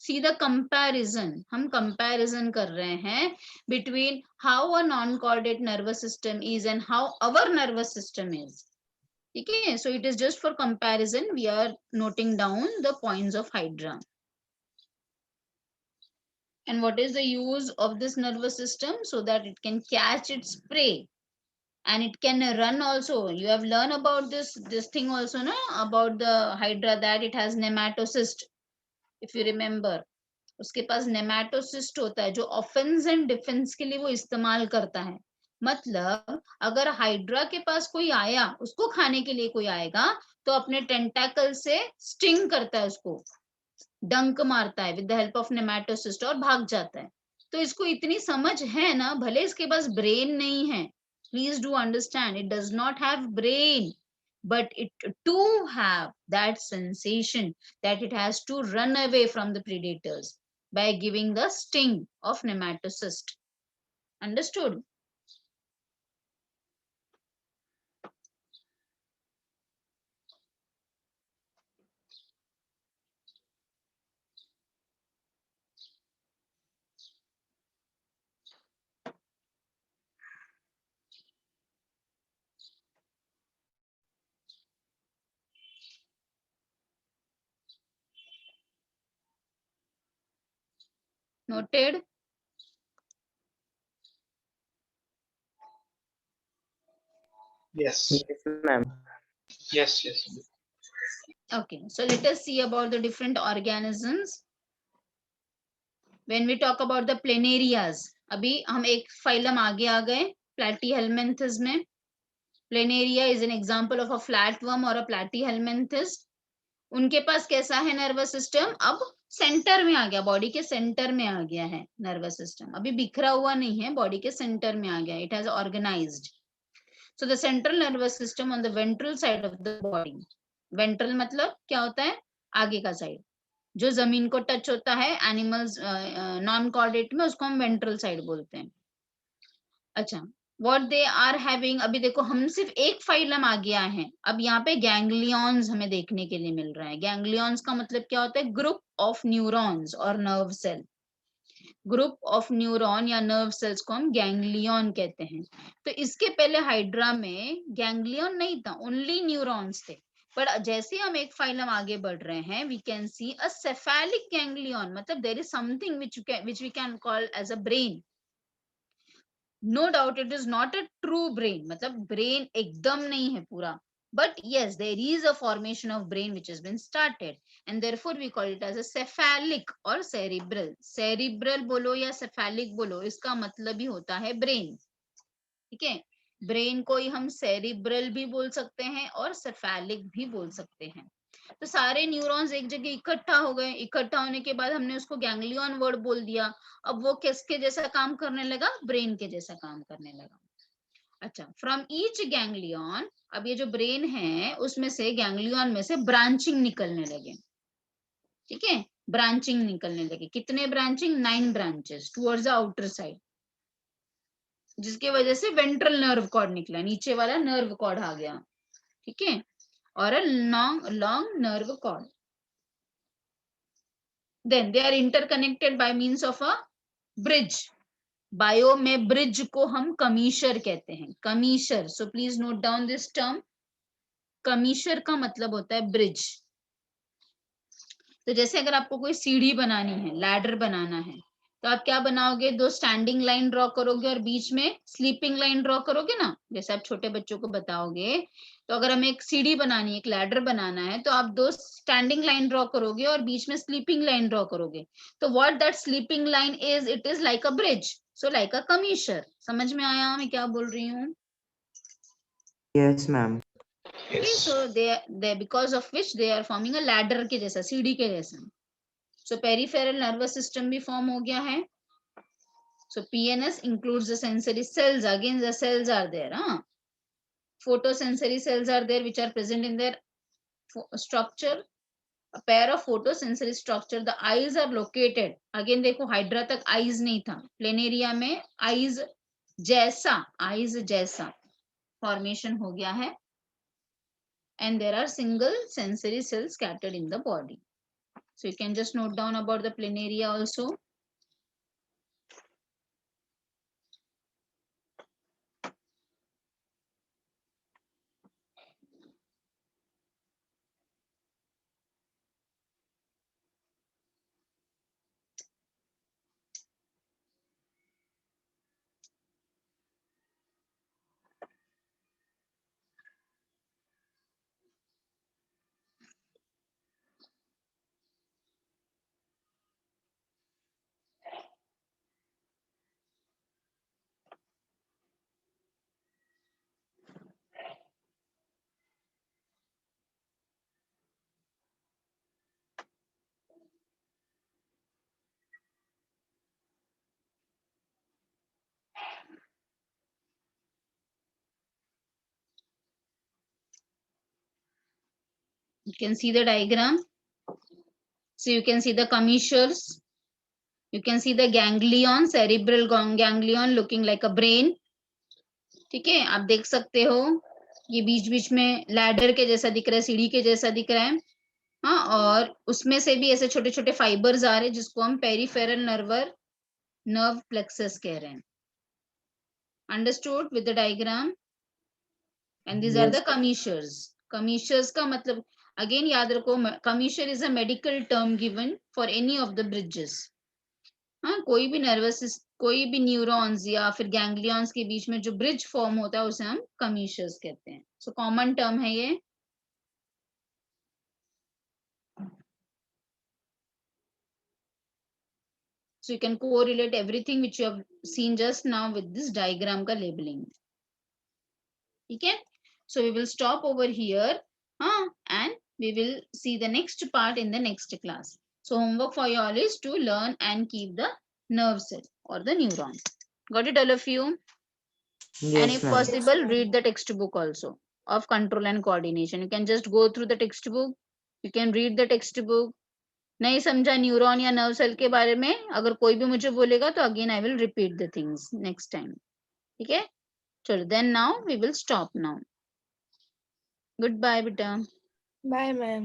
see the comparison. हम comparison कर रहे हैं between how a non-coordinate nervous system is and how our nervous system is. ठीक है, so it is just for comparison. We are noting down the points of hydra. And what is the use of this nervous system? So that it can catch its prey and it can run also. You have learned about this thing also, no? About the hydra, that it has nematocyst. If you remember, उसके पास nematocyst होता है जो offense and defense के लिए वो इस्तेमाल करता है. मतलब अगर हाइड्रा के पास कोई आया, उसको खाने के लिए कोई आएगा, तो अपने टेंटाकल से स्टिंग करता है, उसको डंक मारता है with the help of nematocyst और भाग जाता है. तो इसको इतनी समझ है ना, भले इसके पास ब्रेन नहीं है, please do understand, it does not have brain, but it too have that sensation that it has to run away from the predators by giving the sting of nematocyst. Understood? Noted? Yes. Yes, ma'am. Yes. Okay, so let us see about the different organisms. When we talk about the planarias, अभी हम एक phylum आगे आ गए, platyhelminthes में. Planaria is an example of a flatworm or a platyhelminthes. उनके पास कैसा है nervous system? अब सेंटर में आ गया, बॉडी के सेंटर में आ गया है नर्वस सिस्टम. अभी बिखरा हुआ नहीं है, बॉडी के सेंटर में आ गया. It has organized. So the central nervous system on the ventral side of the body. Ventral मतलब क्या होता है? आगे का साइड, जो जमीन को टच होता है. एनिमल्स नॉन कॉर्डेट में उसको हम वेंट्रल साइड बोलते हैं. अच्छा, what they are having, अभी देखो हम सिर्फ एक फाइलम आ गया है. अब यहाँ पे गैंग्लियंस हमें देखने के लिए मिल रहा है. गैंग्लियंस का मतलब क्या होता है? ग्रुप ऑफ न्यूरॉन्स और nerve cell. Group of neuron या नर्व सेल्स को हम गैंग्लियन कहते हैं. तो इसके पहले हाइड्रा में गैंग्लियन नहीं था, ओनली न्यूरॉन्स थे. पर जैसे हम एक फाइलम आगे बढ़ रहे हैं, we can see a cephalic ganglion. मतलब there is something which we can call as a brain. No doubt it is not a true brain, मतलब brain एकदम नहीं है पूरा, but yes, there is a formation of brain which has been started, and therefore we call it as a cephalic or cerebral. Cerebral बोलो या cephalic बोलो, इसका मतलब ही होता है brain. ठीक है, ब्रेन को ही हम सेरिब्रल भी बोल सकते हैं और सेफेलिक भी बोल सकते हैं. तो सारे न्यूरॉन्स एक जगह इकट्ठा हो गए. इकट्ठा होने के बाद हमने उसको गैंग्लियन वर्ड बोल दिया. अब वो किसके जैसा काम करने लगा? ब्रेन के जैसा काम करने लगा. अच्छा, फ्रॉम ईच गैंग्लियन, अब ये जो ब्रेन है उसमें से गैंग्लियन में से ब्रांचिंग निकलने लगे. ठीक है, ब्रांचिंग निकलने लगे. कितने branching? 9 branches towards the outer side, जिसकी वजह से वेंट्रल नर्व कॉर्ड निकला, नीचे वाला नर्व कॉर्ड आ गया. ठीक है, और a long nerve cord. Then they are interconnected by means of a bridge. Bio में ब्रिज को हम कमीशर कहते हैं. Commissure, so please note down this term. Commissure का मतलब होता है ब्रिज. तो जैसे अगर आपको कोई सीढ़ी बनानी है, लैडर बनाना है, तो आप क्या बनाओगे? 2 स्टैंडिंग लाइन ड्रॉ करोगे और बीच में स्लीपिंग लाइन ड्रॉ करोगे ना, जैसे आप छोटे बच्चों को बताओगे. तो अगर हमें एक सीढ़ी बनानी है, एक लैडर बनाना है, तो आप 2 स्टैंडिंग लाइन ड्रॉ करोगे और बीच में स्लीपिंग लाइन ड्रॉ करोगे. तो what that sleeping line is? It is like a bridge. So like a commissure. समझ में आया मैं क्या बोल रही हूँ? Yes, ma'am. Okay, so they because of which they are forming a ladder के जैसा, सीढ़ी के जैसा. So peripheral nervous system भी form हो गया है. So PNS includes the sensory cells. Again, the cells are there. Photosensory cells are there, which are present in their structure. a pair of photosensory structure, the eyes are located. Again देखो hydra तक eyes नहीं था, planaria में eyes जैसा formation हो गया है, and there are single sensory cells scattered in the body. So you can just note down about the planaria also. You can see the diagram. So you can see the commissures. You can see the ganglion, cerebral ganglion looking like a brain. ठीक है, आप देख सकते हो ये बीच बीच में ladder के जैसा दिख रहा है, सीढ़ी के जैसा दिख रहा है. हाँ, और उसमें से भी ऐसे छोटे छोटे फाइबर्स आ रहे हैं जिसको हम पेरिफेरल नर्व प्लेक्सस कह रहे हैं. Understood with the diagram? And these are the commissures. Commissures का मतलब अगेन याद रखो, commissure is a medical term given for any of the bridges. हाँ, कोई भी नर्वस, कोई भी न्यूरॉन्स या फिर गैंग्लियंस के बीच में जो ब्रिज फॉर्म होता है उसे हम कमीशर्स कहते हैं. सो कॉमन टर्म है ये. So you can correlate everything which you have seen just now with this diagram का labeling. ठीक है? So we will stop over here, and we will see the next part in the next class. So homework for you all is to learn and keep the nerve cell or the neuron. Got it, all of you? And Yes, if ma'am. possible, read the textbook also of control and coordination. You can just go through the textbook. You can read the textbook. नहीं समझा neuron या nerve cell के बारे में, अगर कोई भी मुझे बोलेगा तो again I will repeat the things next time. ठीक है, चलो then now we will stop now. Good bye बेटा. Bye, ma'am.